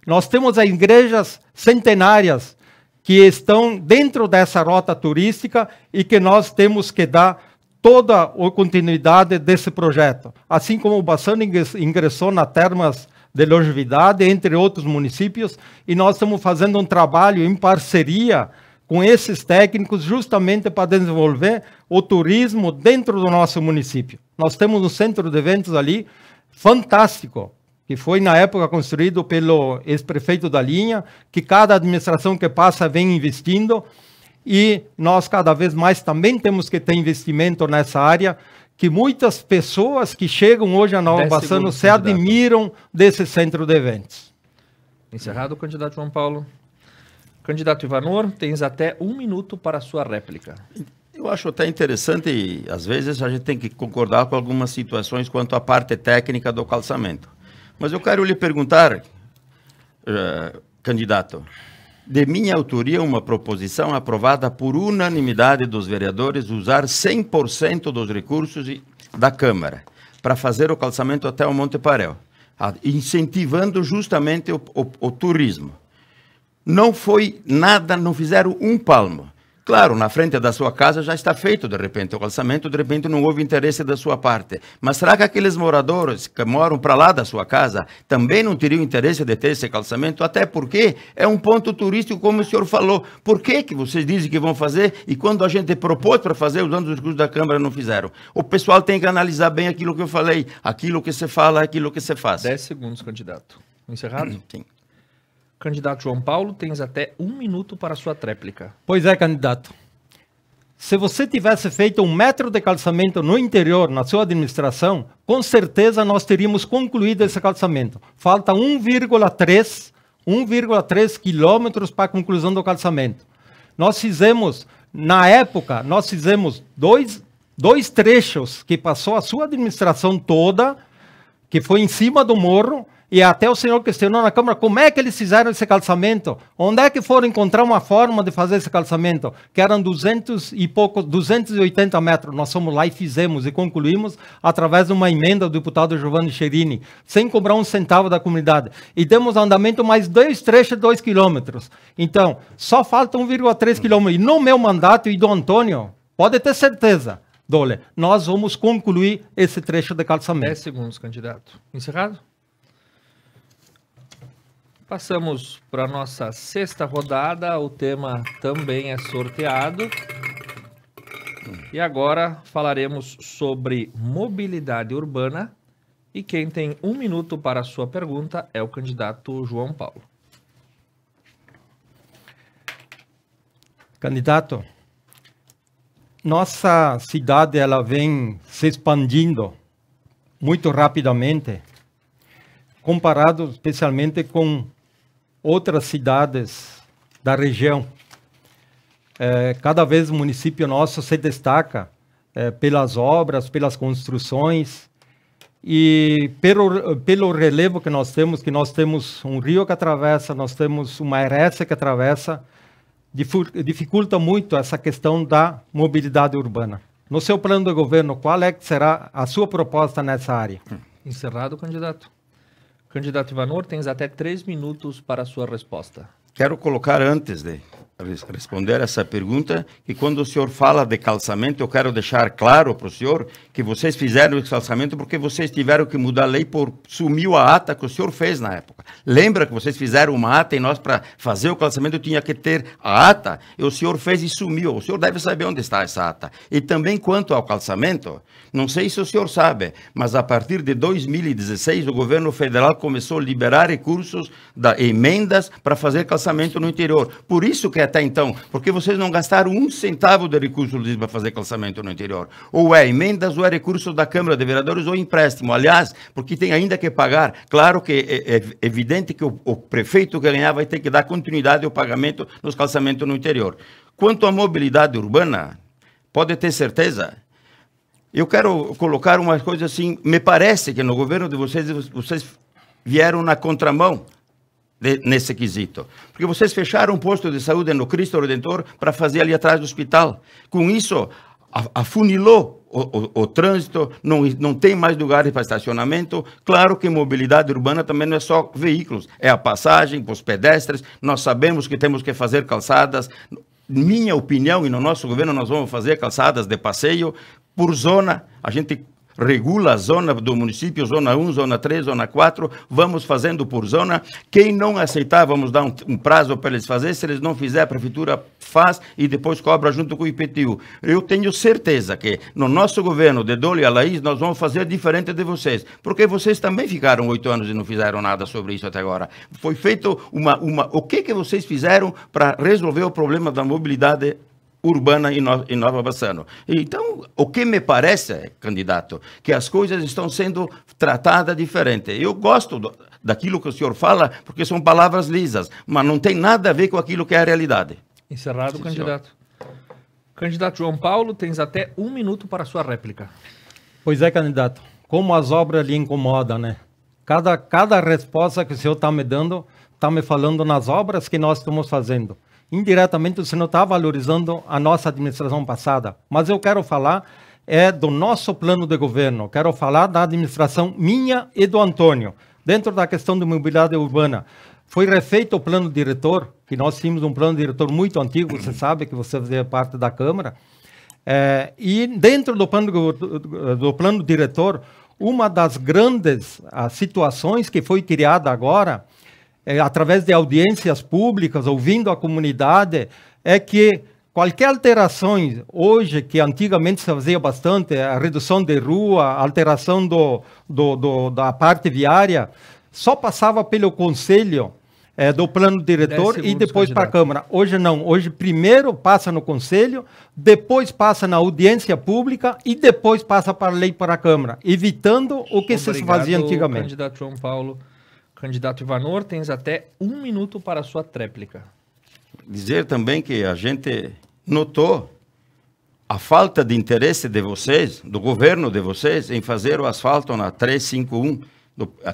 Nós temos as igrejas centenárias que estão dentro dessa rota turística e que nós temos que dar toda a continuidade desse projeto. Assim como o Bassano ingressou na Termas de Longevidade, entre outros municípios, e nós estamos fazendo um trabalho em parceria com esses técnicos justamente para desenvolver o turismo dentro do nosso município. Nós temos um centro de eventos ali fantástico, que foi na época construído pelo ex-prefeito da Linha, que cada administração que passa vem investindo, e nós cada vez mais também temos que ter investimento nessa área, que muitas pessoas que chegam hoje a Nova Bassano se admiram desse centro de eventos. Encerrado o candidato João Paulo. Candidato Ivanor, tens até 1 minuto para a sua réplica. Eu acho até interessante, e às vezes a gente tem que concordar com algumas situações quanto à parte técnica do calçamento. Mas eu quero lhe perguntar, candidato, de minha autoria uma proposição aprovada por unanimidade dos vereadores usar 100% dos recursos da Câmara para fazer o calçamento até o Monte Parel, incentivando justamente o turismo. Não foi nada, não fizeram um palmo. Claro, na frente da sua casa já está feito, de repente, o calçamento, de repente não houve interesse da sua parte. Mas será que aqueles moradores que moram para lá da sua casa também não teriam interesse de ter esse calçamento? Até porque é um ponto turístico, como o senhor falou. Por que vocês dizem que vão fazer e quando a gente propôs para fazer, usando os recursos da Câmara, não fizeram? O pessoal tem que analisar bem aquilo que eu falei, aquilo que se fala, aquilo que se faz. 10 segundos, candidato. Encerrado? Sim. Candidato João Paulo, tens até 1 minuto para a sua tréplica. Pois é, candidato. Se você tivesse feito 1 metro de calçamento no interior, na sua administração, com certeza nós teríamos concluído esse calçamento. Falta 1,3 quilômetros para a conclusão do calçamento. Nós fizemos, na época, dois trechos que passou a sua administração toda, que foi em cima do morro, e até o senhor questionou na Câmara como é que eles fizeram esse calçamento, onde é que foram encontrar uma forma de fazer esse calçamento, que eram 280 metros. Nós fomos lá e fizemos e concluímos através de uma emenda do deputado Giovanni Cherini, sem cobrar um centavo da comunidade. E demos andamento mais 2 trechos de 2 quilômetros. Então, só falta 1,3 quilômetros. E no meu mandato e do Antônio, pode ter certeza, Dole, nós vamos concluir esse trecho de calçamento. 10 segundos, candidato. Encerrado? Passamos para a nossa 6ª rodada, o tema também é sorteado. E agora falaremos sobre mobilidade urbana. E quem tem 1 minuto para a sua pergunta é o candidato João Paulo. Candidato, nossa cidade ela vem se expandindo muito rapidamente, comparado especialmente com outras cidades da região. Cada vez o município nosso se destaca pelas obras, pelas construções e pelo relevo que nós temos um rio que atravessa, nós temos uma RS que atravessa, dificulta muito essa questão da mobilidade urbana. No seu plano de governo, qual é que será a sua proposta nessa área? Encerrado, candidato. Candidato Ivanor, tens até 3 minutos para a sua resposta. Quero colocar, antes de responder essa pergunta, que quando o senhor fala de calçamento, eu quero deixar claro para o senhor que vocês fizeram esse calçamento porque vocês tiveram que mudar a lei por sumiu a ata que o senhor fez na época. Lembra que vocês fizeram uma ata e nós, para fazer o calçamento, tinha que ter a ata, e o senhor fez e sumiu. O senhor deve saber onde está essa ata. E também quanto ao calçamento, não sei se o senhor sabe, mas a partir de 2016, o governo federal começou a liberar recursos emendas para fazer calçamento no interior. Por isso que até então, porque vocês não gastaram 1 centavo de recurso para fazer calçamento no interior. Ou é emendas, ou é recurso da Câmara de Vereadores, ou empréstimo. Aliás, porque tem ainda que pagar. Claro que é evidente que o prefeito que ganhar vai ter que dar continuidade ao pagamento nos calçamentos no interior. Quanto à mobilidade urbana, pode ter certeza, eu quero colocar uma coisa assim, me parece que no governo de vocês vieram na contramão nesse quesito. Porque vocês fecharam um posto de saúde no Cristo Redentor para fazer ali atrás do hospital. Com isso, afunilou o trânsito, não tem mais lugares para estacionamento. Claro que mobilidade urbana também não é só veículos, é a passagem para os pedestres. Nós sabemos que temos que fazer calçadas. Minha opinião, e no nosso governo nós vamos fazer calçadas de passeio por zona. A gente regula a zona do município, zona 1, zona 3, zona 4, vamos fazendo por zona. Quem não aceitar, vamos dar um prazo para eles fazerem. Se eles não fizerem, a prefeitura faz e depois cobra junto com o IPTU. Eu tenho certeza que no nosso governo, de Dolo e Alaís, nós vamos fazer diferente de vocês, porque vocês também ficaram 8 anos e não fizeram nada sobre isso até agora. Foi feito o que vocês fizeram para resolver o problema da mobilidade urbana em Nova Bassano. Então, o que me parece, candidato, que as coisas estão sendo tratadas diferente. Eu gosto daquilo que o senhor fala, porque são palavras lisas, mas não tem nada a ver com aquilo que é a realidade. Encerrado, candidato. Candidato João Paulo, tens até 1 minuto para a sua réplica. Pois é, candidato. Como as obras lhe incomodam, né? Cada resposta que o senhor está me dando, está me falando nas obras que nós estamos fazendo. Indiretamente, você não está valorizando a nossa administração passada. Mas eu quero falar do nosso plano de governo. Quero falar da administração minha e do Antônio. Dentro da questão de mobilidade urbana, foi refeito o plano diretor, que nós tínhamos um plano diretor muito antigo, você sabe que você fazia parte da Câmara. E dentro do plano diretor, uma das grandes situações que foi criada agora, através de audiências públicas, ouvindo a comunidade, é que qualquer alteração hoje, que antigamente se fazia bastante, a redução de rua, a alteração da parte viária, só passava pelo conselho do plano diretor e depois para a Câmara. Hoje não, hoje primeiro passa no conselho, depois passa na audiência pública e depois passa para a lei para a Câmara, evitando o que se fazia antigamente. Candidato João Paulo. Candidato Ivanor, tens até 1 minuto para a sua tréplica. Dizer também que a gente notou a falta de interesse de vocês, do governo de vocês, em fazer o asfalto na 351,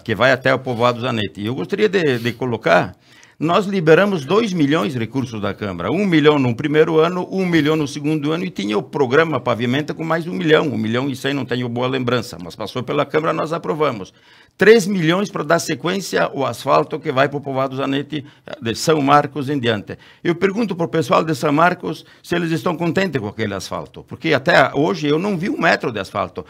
que vai até o povoado Zanetti. E eu gostaria de colocar, nós liberamos 2 milhões de recursos da Câmara, 1 milhão no primeiro ano, 1 milhão no segundo ano, e tinha o programa Pavimenta com mais 1 milhão, 1 milhão e 100, não tenho boa lembrança, mas passou pela Câmara, nós aprovamos. 3 milhões para dar sequência ao asfalto que vai para o povoado Zanetti, de São Marcos em diante. Eu pergunto para o pessoal de São Marcos se eles estão contentes com aquele asfalto, porque até hoje eu não vi 1 metro de asfalto.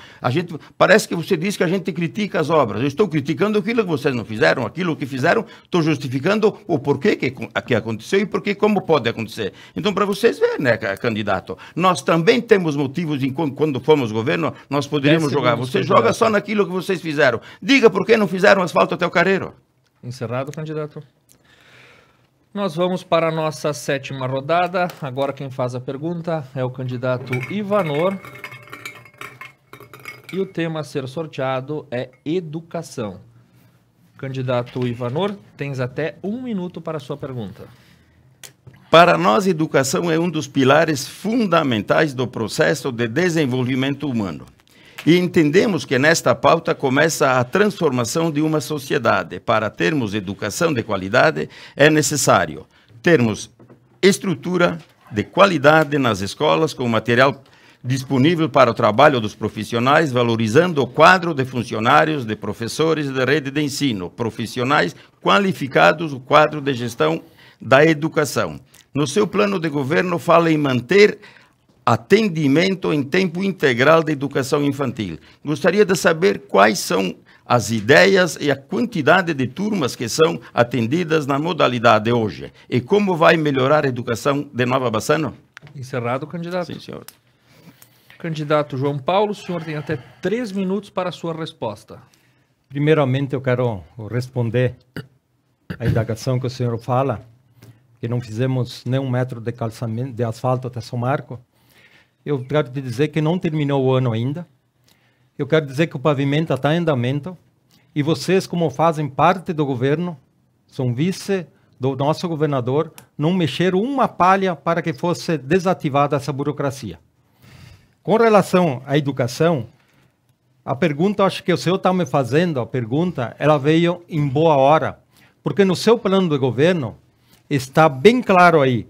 Parece que você diz que a gente critica as obras. Eu estou criticando aquilo que vocês não fizeram, aquilo que fizeram, estou justificando o porquê que aconteceu e porquê como pode acontecer. Então, para vocês verem, né, candidato, nós também temos motivos, quando fomos governo, nós poderíamos jogar. Você joga só naquilo que vocês fizeram. Diga por que não fizeram asfalto até o Careiro. Encerrado, candidato. Nós vamos para a nossa 7ª rodada. Agora quem faz a pergunta é o candidato Ivanor. E o tema a ser sorteado é educação. Candidato Ivanor, tens até 1 minuto para a sua pergunta. Para nós, educação é um dos pilares fundamentais do processo de desenvolvimento humano. E entendemos que nesta pauta começa a transformação de uma sociedade. Para termos educação de qualidade, é necessário termos estrutura de qualidade nas escolas, com material disponível para o trabalho dos profissionais, valorizando o quadro de funcionários, de professores da rede de ensino, profissionais qualificados, o quadro de gestão da educação. No seu plano de governo, fala em manter atendimento em tempo integral da educação infantil. Gostaria de saber quais são as ideias e a quantidade de turmas que são atendidas na modalidade hoje e como vai melhorar a educação de Nova Bassano? Encerrado, candidato. Sim, senhor. Candidato João Paulo, o senhor tem até 3 minutos para a sua resposta. Primeiramente, eu quero responder à indagação que o senhor fala, que não fizemos nem 1 metro de calçamento de asfalto até São Marco. Eu quero te dizer que não terminou o ano ainda. Eu quero dizer que o pavimento está em andamento. E vocês, como fazem parte do governo, são vice do nosso governador, não mexeram uma palha para que fosse desativada essa burocracia. Com relação à educação, a pergunta, acho que o senhor está me fazendo, a pergunta, ela veio em boa hora, porque no seu plano de governo está bem claro aí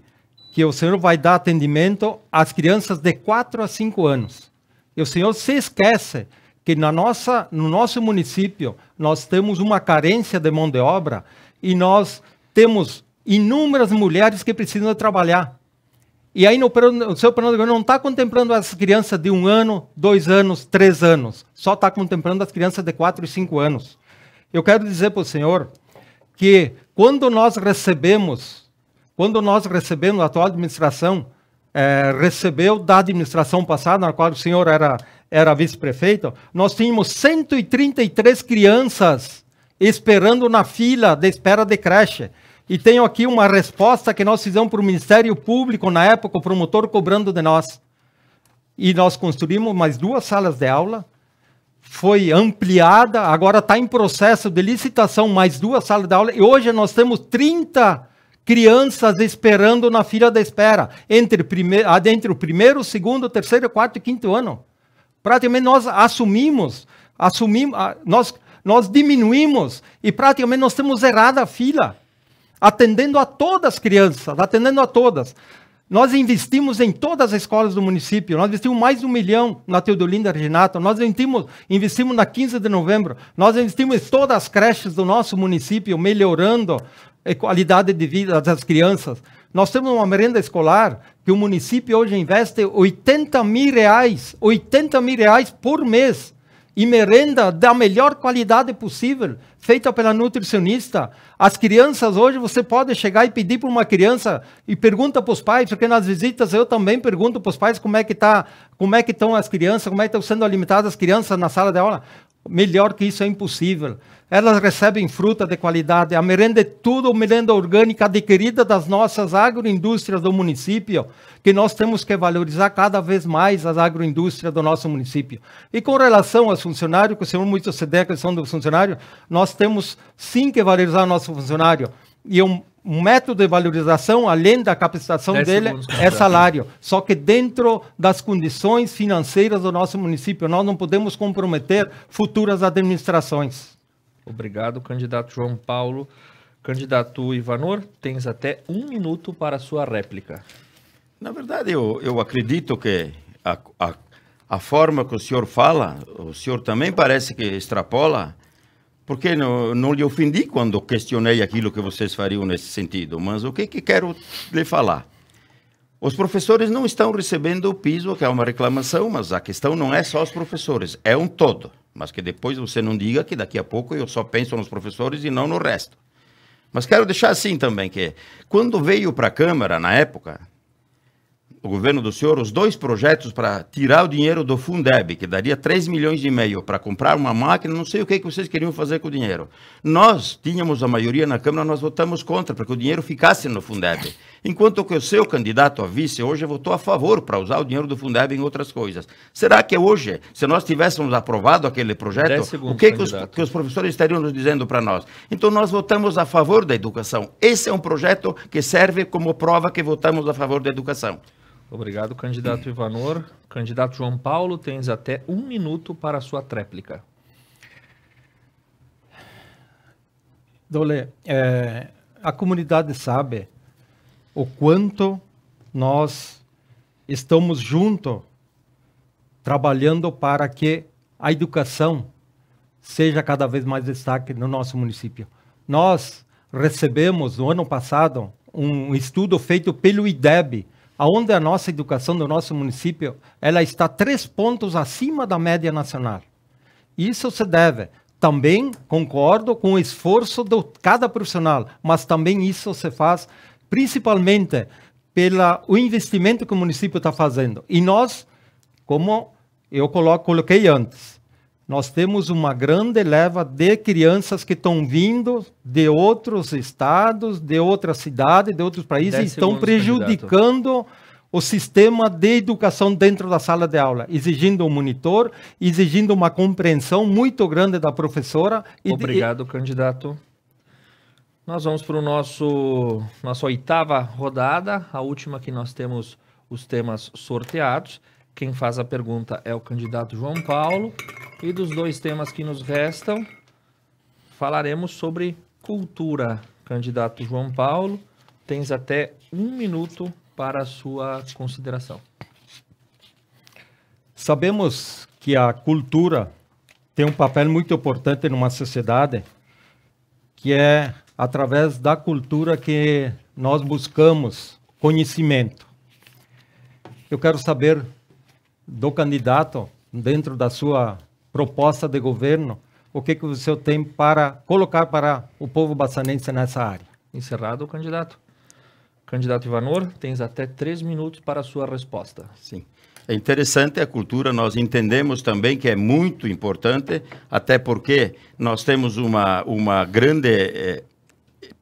que o senhor vai dar atendimento às crianças de 4 a 5 anos. E o senhor se esquece que no nosso município nós temos uma carência de mão de obra e nós temos inúmeras mulheres que precisam de trabalhar. E aí o seu plano de governo não está contemplando as crianças de 1 ano, 2 anos, 3 anos. Só está contemplando as crianças de 4 e 5 anos. Eu quero dizer para o senhor que quando nós recebemos, a atual administração recebeu da administração passada, na qual o senhor era vice-prefeito, nós tínhamos 133 crianças esperando na fila de espera de creche. E tenho aqui uma resposta que nós fizemos para o Ministério Público, na época, o promotor cobrando de nós. E nós construímos mais 2 salas de aula, foi ampliada, agora está em processo de licitação mais 2 salas de aula, e hoje nós temos 30 crianças esperando na fila de espera, entre o primeiro, segundo, terceiro, quarto e quinto ano. Praticamente nós nós diminuímos, e praticamente nós temos zerado a fila, atendendo a todas as crianças, atendendo a todas. Nós investimos em todas as escolas do município, nós investimos mais de 1 milhão na Teodolinda Reginato, nós investimos na 15 de novembro, nós investimos em todas as creches do nosso município, melhorando a qualidade de vida das crianças. Nós temos uma merenda escolar que o município hoje investe 80 mil reais por mês, e merenda da melhor qualidade possível, feita pela nutricionista. As crianças hoje, você pode chegar e pedir para uma criança e pergunta para os pais, porque nas visitas eu também pergunto para os pais como é que estão as crianças, como é que estão sendo alimentadas as crianças na sala de aula. Melhor que isso é impossível. Elas recebem fruta de qualidade. A merenda é tudo merenda orgânica adquirida das nossas agroindústrias do município, que nós temos que valorizar cada vez mais as agroindústrias do nosso município. E com relação aos funcionários, que o senhor muito se der a questão do funcionário, nós temos sim que valorizar o nosso funcionário. E um método de valorização, além da capacitação dele, é salário. Só que dentro das condições financeiras do nosso município, nós não podemos comprometer futuras administrações. Obrigado, candidato João Paulo. Candidato Ivanor, tens até 1 minuto para a sua réplica. Na verdade, eu acredito que a forma que o senhor fala, o senhor também parece que extrapola, porque não lhe ofendi quando questionei aquilo que vocês fariam nesse sentido, mas o que quero lhe falar? Os professores não estão recebendo o piso, que é uma reclamação, mas a questão não é só os professores, é um todo. Mas que depois você não diga que daqui a pouco eu só penso nos professores e não no resto. Mas quero deixar assim também, que quando veio para a Câmara, na época, o governo do senhor, os 2 projetos para tirar o dinheiro do Fundeb, que daria 3,5 milhões para comprar uma máquina, não sei o que vocês queriam fazer com o dinheiro. Nós tínhamos a maioria na Câmara, nós votamos contra, para que o dinheiro ficasse no Fundeb. Enquanto que o seu candidato a vice hoje votou a favor para usar o dinheiro do Fundeb em outras coisas. Será que hoje, se nós tivéssemos aprovado aquele projeto, o que os professores estariam nos dizendo para nós? Então nós votamos a favor da educação. Esse é um projeto que serve como prova que votamos a favor da educação. Obrigado, candidato Ivanor. Candidato João Paulo, tens até 1 minuto para a sua tréplica. Dole, a comunidade sabe o quanto nós estamos juntos trabalhando para que a educação seja cada vez mais destaque no nosso município. Nós recebemos, no ano passado, um estudo feito pelo IDEB, onde a nossa educação do nosso município ela está 3 pontos acima da média nacional. Isso se deve, também concordo com o esforço de cada profissional, mas também isso se faz principalmente pelo investimento que o município está fazendo. E nós, como eu coloquei antes, nós temos uma grande leva de crianças que estão vindo de outros estados, de outras cidades, de outros países, e estão prejudicando o sistema de educação dentro da sala de aula, exigindo um monitor, exigindo uma compreensão muito grande da professora. Obrigado, candidato. Nós vamos para o nossa 8ª rodada, a última que nós temos os temas sorteados. Quem faz a pergunta é o candidato João Paulo. E dos 2 temas que nos restam, falaremos sobre cultura. Candidato João Paulo, tens até 1 minuto para a sua consideração. Sabemos que a cultura tem um papel muito importante numa sociedade, que é através da cultura que nós buscamos conhecimento. Eu quero saber do candidato, dentro da sua proposta de governo, o que o senhor tem para colocar para o povo baçanense nessa área. Encerrado o candidato. Candidato Ivanor, tens até 3 minutos para a sua resposta. Sim. É interessante a cultura, nós entendemos também que é muito importante, até porque nós temos uma grande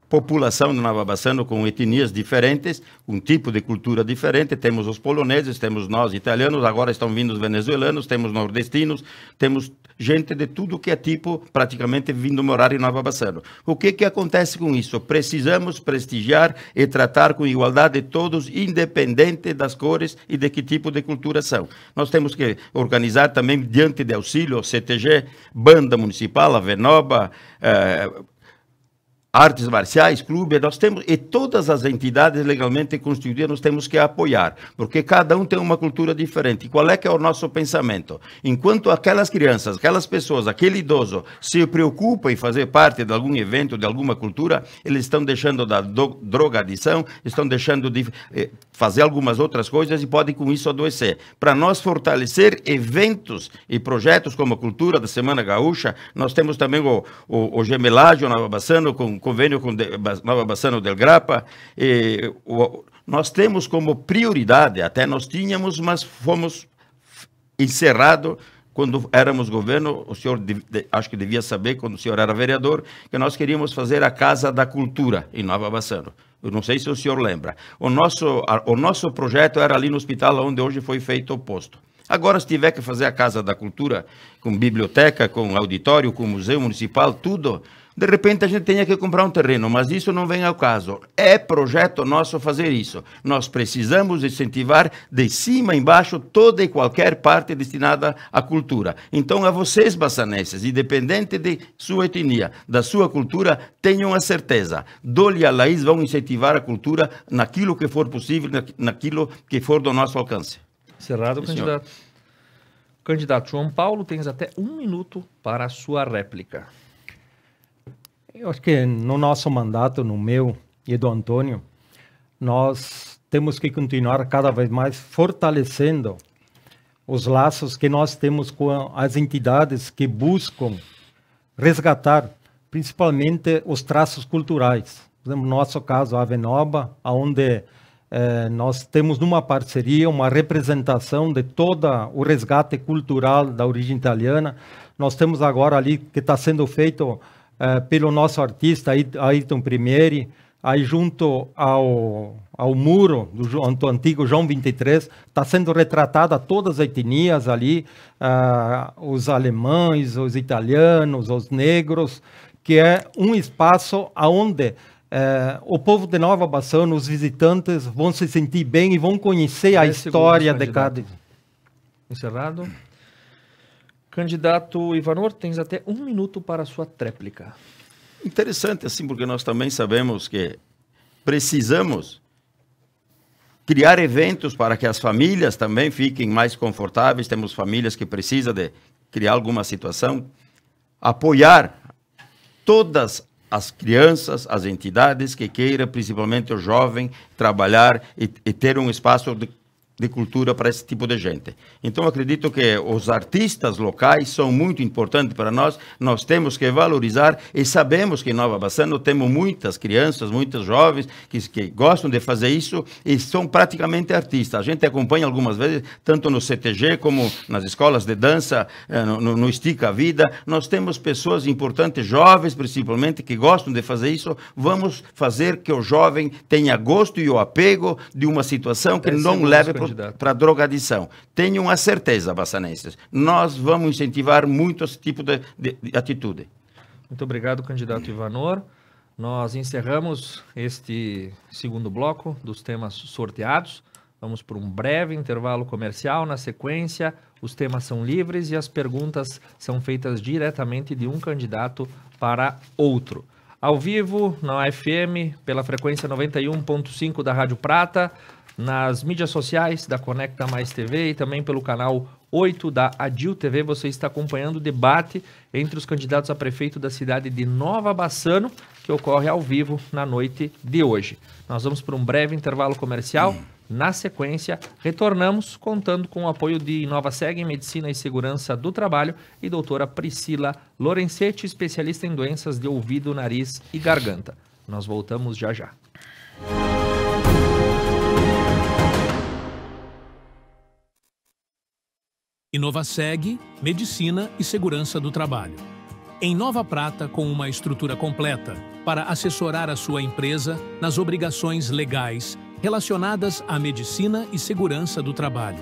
população no Nova Bassano com etnias diferentes, um tipo de cultura diferente. Temos os poloneses, temos nós italianos, agora estão vindo os venezuelanos, temos nordestinos, temos gente de tudo que é tipo, praticamente vindo morar em Nova Bassano. O que acontece com isso? Precisamos prestigiar e tratar com igualdade todos, independente das cores e de que tipo de cultura são. Nós temos que organizar também, diante de auxílio, CTG, Banda Municipal, Avenoba, artes marciais, clube, nós temos, e todas as entidades legalmente constituídas nós temos que apoiar, porque cada um tem uma cultura diferente. E qual é que é o nosso pensamento? Enquanto aquelas crianças, aquelas pessoas, aquele idoso se preocupa em fazer parte de algum evento, de alguma cultura, eles estão deixando da drogadição, estão deixando de fazer algumas outras coisas e podem com isso adoecer. Para nós fortalecer eventos e projetos como a Cultura da Semana Gaúcha, nós temos também o Gemelagem Nova Bassano, com convênio com Nova Bassano del Grappa. Nós temos como prioridade, até nós tínhamos, mas fomos encerrado quando éramos governo. O senhor acho que devia saber, quando o senhor era vereador, que nós queríamos fazer a Casa da Cultura em Nova Bassano. Eu não sei se o senhor lembra. O nosso projeto era ali no hospital onde hoje foi feito o posto. Agora, se tiver que fazer a Casa da Cultura, com biblioteca, com auditório, com museu municipal, tudo, de repente a gente tenha que comprar um terreno, mas isso não vem ao caso. É projeto nosso fazer isso. Nós precisamos incentivar de cima a embaixo toda e qualquer parte destinada à cultura. Então, a vocês, baçanenses, independente de sua etnia, da sua cultura, tenham a certeza. Dole e a Laís vão incentivar a cultura naquilo que for possível, naquilo que for do nosso alcance. Encerrado, candidato. Candidato João Paulo, tens até 1 minuto para a sua réplica. Eu acho que no nosso mandato, no meu e do Antônio, nós temos que continuar cada vez mais fortalecendo os laços que nós temos com as entidades que buscam resgatar, principalmente, os traços culturais. Por exemplo, no nosso caso, a Avenoba, onde nós temos numa parceria uma representação de todo o resgate cultural da origem italiana. Nós temos agora ali que está sendo feito pelo nosso artista Ayrton Primieri, aí junto ao muro do antigo João 23, está sendo retratada todas as etnias ali, os alemães, os italianos, os negros, que é um espaço onde o povo de Nova Bassano, os visitantes, vão se sentir bem e vão conhecer a história de cada... Encerrado. Candidato Ivanor, tens até 1 minuto para a sua tréplica. Interessante, assim, porque nós também sabemos que precisamos criar eventos para que as famílias também fiquem mais confortáveis. Temos famílias que precisam de criar alguma situação. Apoiar todas as crianças, as entidades que queiram, principalmente o jovem, trabalhar e ter um espaço de cultura para esse tipo de gente. Então, acredito que os artistas locais são muito importantes para nós. Nós temos que valorizar e sabemos que em Nova Bassano temos muitas crianças, muitos jovens que gostam de fazer isso e são praticamente artistas. A gente acompanha algumas vezes, tanto no CTG como nas escolas de dança, no Estica a Vida. Nós temos pessoas importantes, jovens principalmente, que gostam de fazer isso. Vamos fazer que o jovem tenha gosto e o apego de uma situação que não leve para drogadição. Tenham a certeza, baçanenses, nós vamos incentivar muito esse tipo de atitude. Muito obrigado, candidato Ivanor. Nós encerramos este segundo bloco dos temas sorteados. Vamos para um breve intervalo comercial. Na sequência, os temas são livres e as perguntas são feitas diretamente de um candidato para outro. Ao vivo, na FM, pela frequência 91.5 da Rádio Prata, nas mídias sociais da Conecta Mais TV e também pelo canal 8 da Adil TV, você está acompanhando o debate entre os candidatos a prefeito da cidade de Nova Bassano, que ocorre ao vivo na noite de hoje. Nós vamos para um breve intervalo comercial. Na sequência, retornamos contando com o apoio de InovaSeg, Medicina e Segurança do Trabalho, e doutora Priscila Lorenzetti, especialista em doenças de ouvido, nariz e garganta. Nós voltamos já já. InovaSeg, Medicina e Segurança do Trabalho. Em Nova Prata, com uma estrutura completa para assessorar a sua empresa nas obrigações legais relacionadas à medicina e segurança do trabalho.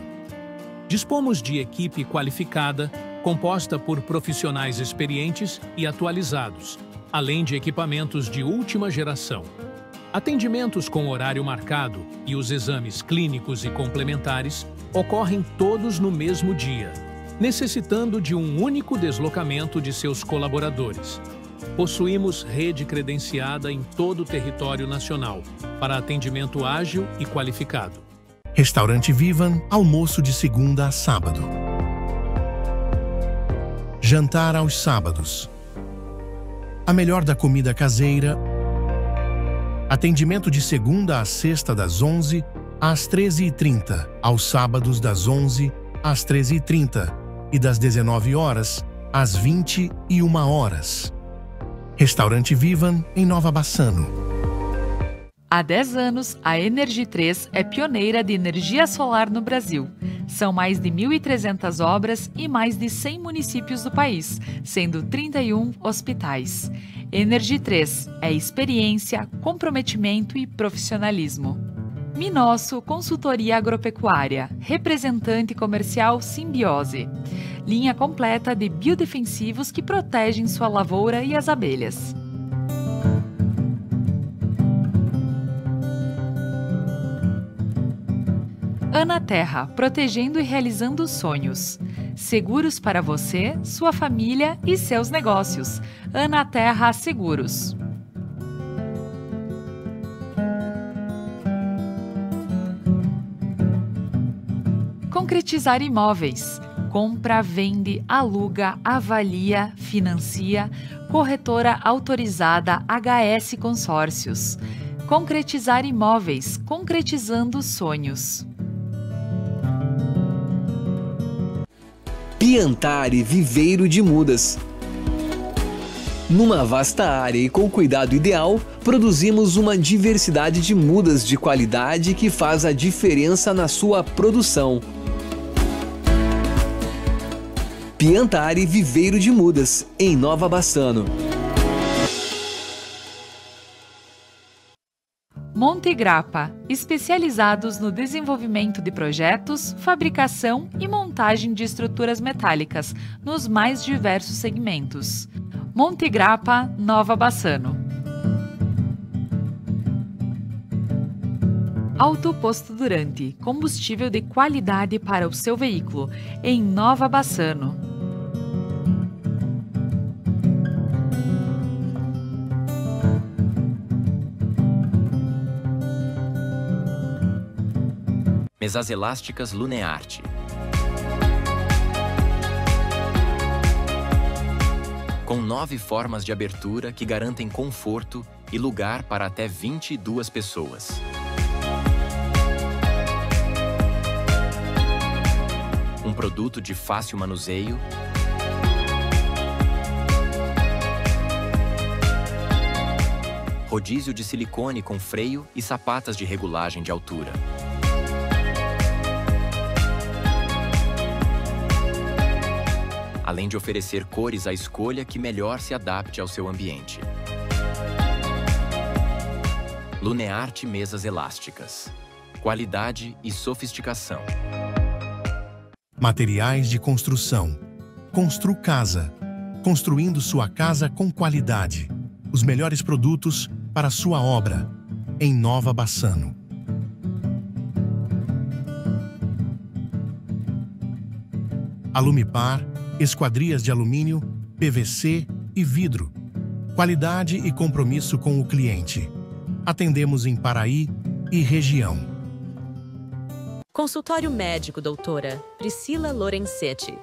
Dispomos de equipe qualificada, composta por profissionais experientes e atualizados, além de equipamentos de última geração. Atendimentos com horário marcado e os exames clínicos e complementares ocorrem todos no mesmo dia, necessitando de um único deslocamento de seus colaboradores. Possuímos rede credenciada em todo o território nacional para atendimento ágil e qualificado. Restaurante Vivan, almoço de segunda a sábado. Jantar aos sábados. A melhor da comida caseira. Atendimento de segunda a sexta das 11 às 13h30, aos sábados das 11 às 13h30 e das 19 horas às 21 horas. Restaurante Vivan, em Nova Bassano. Há 10 anos, a Energi3 é pioneira de energia solar no Brasil. São mais de 1.300 obras e mais de 100 municípios do país, sendo 31 hospitais. Energi3 é experiência, comprometimento e profissionalismo. Minosso Consultoria Agropecuária, representante comercial Simbiose. Linha completa de biodefensivos que protegem sua lavoura e as abelhas. Ana Terra, protegendo e realizando sonhos. Seguros para você, sua família e seus negócios. Ana Terra Seguros. Concretizar Imóveis. Compra, vende, aluga, avalia, financia. Corretora autorizada HS Consórcios. Concretizar Imóveis. Concretizando sonhos. Piantari Viveiro de Mudas. Numa vasta área e com cuidado ideal, produzimos uma diversidade de mudas de qualidade que faz a diferença na sua produção. Piantari Viveiro de Mudas, em Nova Bassano. Monte Grappa, especializados no desenvolvimento de projetos, fabricação e montagem de estruturas metálicas nos mais diversos segmentos. Monte Grappa, Nova Bassano. Auto Posto Durante, combustível de qualidade para o seu veículo, em Nova Bassano. Mesas elásticas Lunearte. Com 9 formas de abertura que garantem conforto e lugar para até 22 pessoas. Um produto de fácil manuseio, rodízio de silicone com freio e sapatas de regulagem de altura. Além de oferecer cores à escolha que melhor se adapte ao seu ambiente. Lunearte Mesas Elásticas. Qualidade e sofisticação. Materiais de construção. Constru Casa. Construindo sua casa com qualidade. Os melhores produtos para sua obra. Em Nova Bassano. Alumipar, esquadrias de alumínio, PVC e vidro. Qualidade e compromisso com o cliente. Atendemos em Paraí e região. Consultório médico, doutora Priscila Lorenzetti.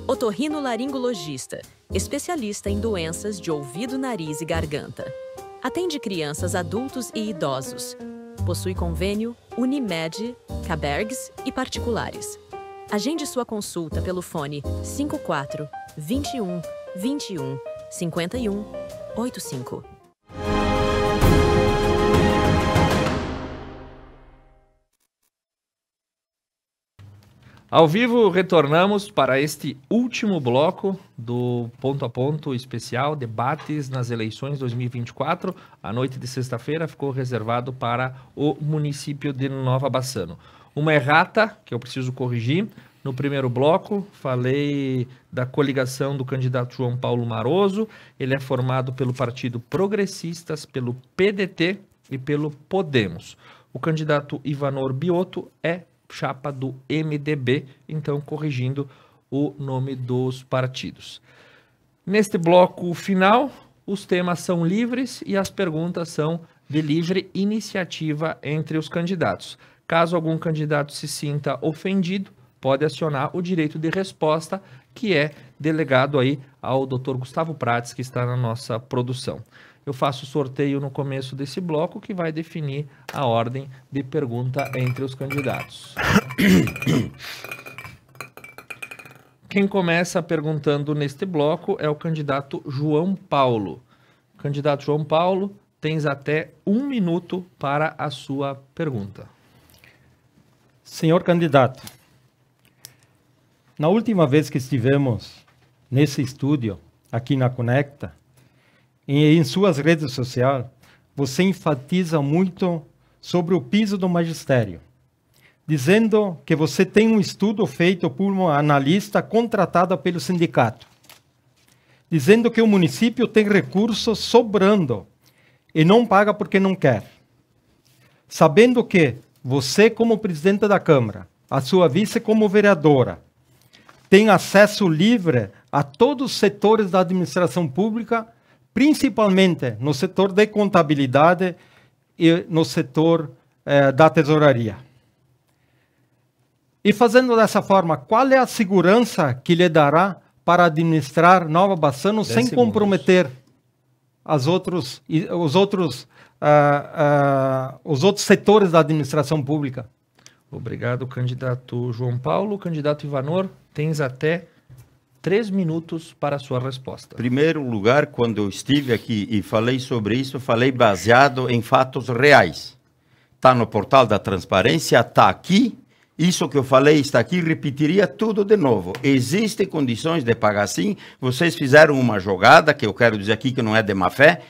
Otorrinolaringologista, especialista em doenças de ouvido, nariz e garganta. Atende crianças, adultos e idosos. Possui convênio Unimed, Cabergs e particulares. Agende sua consulta pelo fone 54 21 21 51 85. Ao vivo, retornamos para este último bloco do Ponto a Ponto especial Debates nas Eleições 2024. A noite de sexta-feira ficou reservado para o município de Nova Bassano. Uma errata que eu preciso corrigir. No primeiro bloco, falei da coligação do candidato João Paulo Maroso. Ele é formado pelo Partido Progressistas, pelo PDT e pelo Podemos. O candidato Ivanor Biotto é chapa do MDB, então corrigindo o nome dos partidos. Neste bloco final, os temas são livres e as perguntas são de livre iniciativa entre os candidatos. Caso algum candidato se sinta ofendido, pode acionar o direito de resposta, que é delegado aí ao Dr. Gustavo Prates, que está na nossa produção. Eu faço o sorteio no começo desse bloco, que vai definir a ordem de pergunta entre os candidatos. Quem começa perguntando neste bloco é o candidato João Paulo. Candidato João Paulo, tens até 1 minuto para a sua pergunta. Senhor candidato, na última vez que estivemos nesse estúdio, aqui na Conecta, em suas redes sociais, você enfatiza muito sobre o piso do magistério, dizendo que você tem um estudo feito por uma analista contratada pelo sindicato, dizendo que o município tem recursos sobrando e não paga porque não quer. Sabendo que você, como presidente da Câmara, a sua vice como vereadora, tem acesso livre a todos os setores da administração pública, principalmente no setor de contabilidade e no setor da tesouraria. E fazendo dessa forma, qual é a segurança que lhe dará para administrar Nova Bassano sem comprometer os outros setores da administração pública? Obrigado, candidato João Paulo. Candidato Ivanor, tens até 3 minutos para a sua resposta. Em primeiro lugar, quando eu estive aqui e falei sobre isso, falei baseado em fatos reais. Está no portal da transparência, está aqui. Isso que eu falei está aqui, repetiria tudo de novo. Existem condições de pagar sim. Vocês fizeram uma jogada, que eu quero dizer aqui que não é de má fé.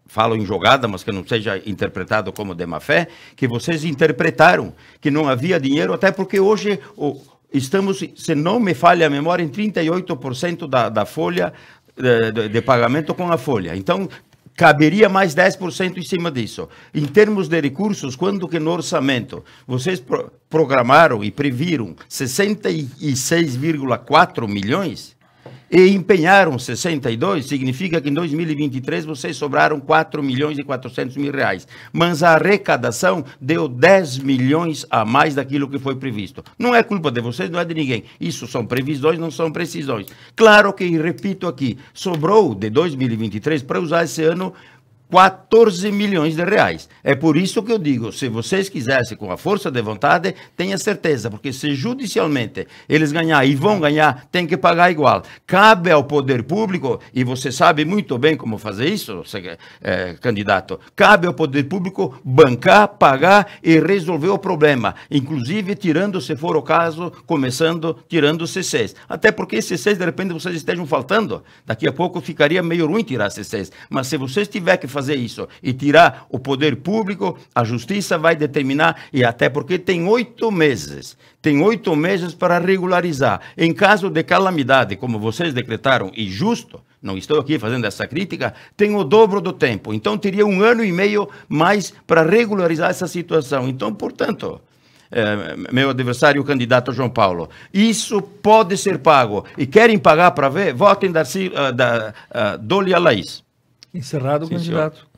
Falo em jogada, mas que não seja interpretado como de má fé. Que vocês interpretaram que não havia dinheiro, até porque hoje estamos, se não me falha a memória, em 38% da folha de pagamento com a folha. Então, caberia mais 10% em cima disso. Em termos de recursos, quando que no orçamento vocês programaram e previram 66,4 milhões e empenharam 62, significa que em 2023 vocês sobraram 4 milhões e 400 mil reais. Mas a arrecadação deu 10 milhões a mais daquilo que foi previsto. Não é culpa de vocês, não é de ninguém. Isso são previsões, não são precisões. Claro que, repito aqui, sobrou de 2023 para usar esse ano 14 milhões de reais. É por isso que eu digo, se vocês quisessem com a força de vontade, tenha certeza, porque se judicialmente eles ganharem e vão ganhar, tem que pagar igual. Cabe ao poder público, e você sabe muito bem como fazer isso, candidato, cabe ao poder público bancar, pagar e resolver o problema, inclusive tirando, se for o caso, começando tirando C6. Até porque C6, de repente, vocês estejam faltando. Daqui a pouco ficaria meio ruim tirar C6. Mas se vocês tiverem que fazer isso e tirar o poder público, a justiça vai determinar, e até porque tem 8 meses. Tem 8 meses para regularizar. Em caso de calamidade, como vocês decretaram, e justo, não estou aqui fazendo essa crítica, tem o dobro do tempo. Então, teria 1 ano e meio mais para regularizar essa situação. Então, portanto, meu adversário, o candidato João Paulo. Isso pode ser pago. E querem pagar para ver? Votem Dole a Laís. Encerrado o candidato. Senhor.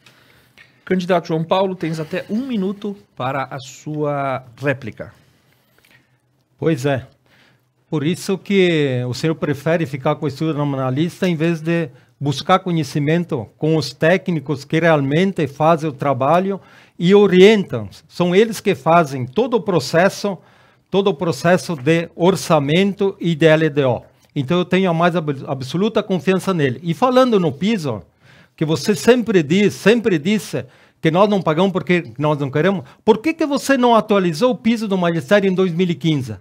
Candidato João Paulo, tens até 1 minuto para a sua réplica. Pois é. Por isso que o senhor prefere ficar com o estudo nominalista em vez de buscar conhecimento com os técnicos que realmente fazem o trabalho e orientam. São eles que fazem todo o processo de orçamento e de LDO. Então eu tenho a mais absoluta confiança nele. E falando no piso, que você sempre disse que nós não pagamos porque nós não queremos, por que você não atualizou o piso do magistério em 2015?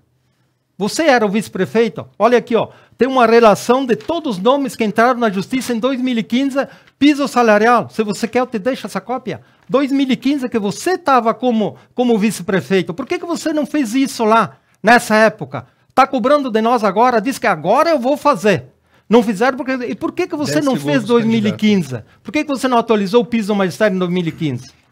Você era o vice-prefeito. Olha aqui, ó, tem uma relação de todos os nomes que entraram na justiça em 2015, piso salarial. Se você quer, eu te deixo essa cópia. 2015, que você estava como vice-prefeito. Por que você não fez isso lá, nessa época? Está cobrando de nós agora, diz que agora eu vou fazer. Não fizeram porque... E por que você não fez 2015? Candidato. Por que você não atualizou o piso do magistério em 2015?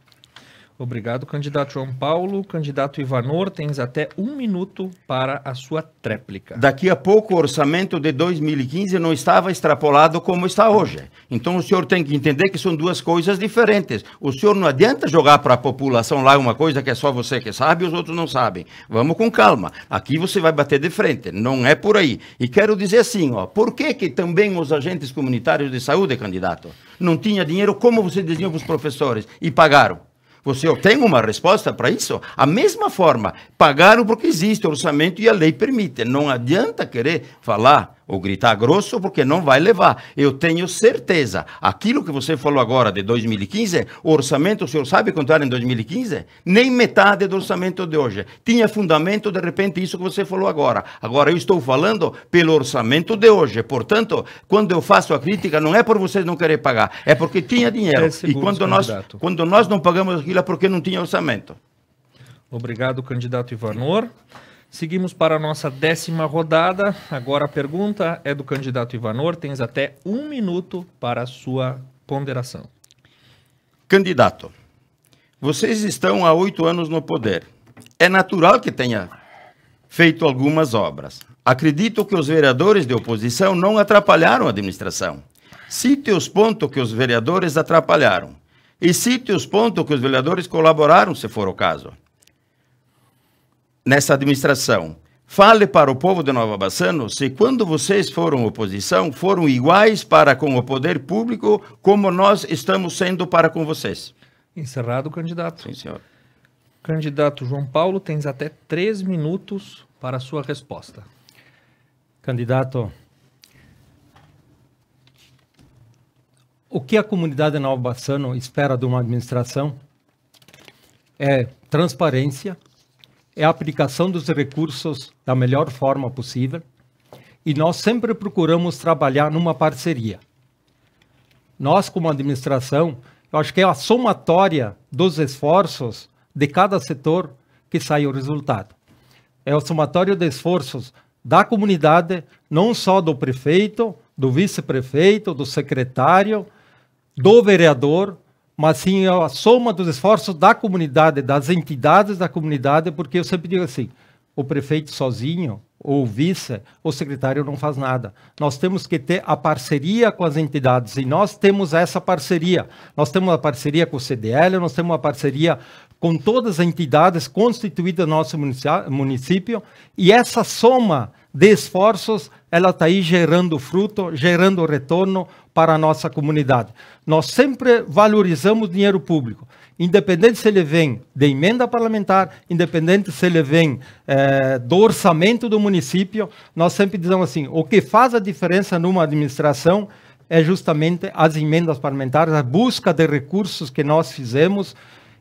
Obrigado, candidato João Paulo. Candidato Ivanor, tens até 1 minuto para a sua tréplica. Daqui a pouco o orçamento de 2015 não estava extrapolado como está hoje. Então o senhor tem que entender que são duas coisas diferentes. O senhor não adianta jogar para a população lá uma coisa que é só você que sabe e os outros não sabem. Vamos com calma. Aqui você vai bater de frente. Não é por aí. E quero dizer assim, ó, por que também os agentes comunitários de saúde, candidato, não tinham dinheiro como você dizia para os professores e pagaram? Você tem uma resposta para isso? A mesma forma, pagaram porque existe orçamento e a lei permite. Não adianta querer falar ou gritar grosso, porque não vai levar. Eu tenho certeza. Aquilo que você falou agora de 2015, o orçamento, o senhor sabe quanto era em 2015? Nem metade do orçamento de hoje. Tinha fundamento, de repente, isso que você falou agora. Agora, eu estou falando pelo orçamento de hoje. Portanto, quando eu faço a crítica, não é por vocês não querer pagar, é porque tinha dinheiro. E quando nós não pagamos aquilo, é porque não tinha orçamento. Obrigado, candidato Ivanor. Seguimos para a nossa 10ª rodada. Agora a pergunta é do candidato Ivanor. Tens até 1 minuto para a sua ponderação. Candidato, vocês estão há 8 anos no poder. É natural que tenha feito algumas obras. Acredito que os vereadores de oposição não atrapalharam a administração. Cite os pontos que os vereadores atrapalharam. E cite os pontos que os vereadores colaboraram, se for o caso. Nessa administração, fale para o povo de Nova Bassano se quando vocês foram oposição, foram iguais para com o poder público como nós estamos sendo para com vocês. Encerrado, candidato. Sim, senhor. Candidato João Paulo, tens até 3 minutos para a sua resposta. Candidato, o que a comunidade de Nova Bassano espera de uma administração é transparência, é a aplicação dos recursos da melhor forma possível e nós sempre procuramos trabalhar numa parceria. Nós, como administração, eu acho que é a somatória dos esforços de cada setor que sai o resultado. É o somatório de esforços da comunidade, não só do prefeito, do vice-prefeito, do secretário, do vereador, mas sim a soma dos esforços da comunidade, das entidades da comunidade, porque eu sempre digo assim, o prefeito sozinho, ou o vice, o secretário não faz nada. Nós temos que ter a parceria com as entidades, e nós temos essa parceria. Nós temos uma parceria com o CDL, nós temos uma parceria com todas as entidades constituídas no nosso município, e essa soma de esforços, ela está aí gerando fruto, gerando retorno para a nossa comunidade. Nós sempre valorizamos o dinheiro público, independente se ele vem de emenda parlamentar, independente se ele vem do orçamento do município, nós sempre dizemos assim, o que faz a diferença numa administração é justamente as emendas parlamentares, a busca de recursos que nós fizemos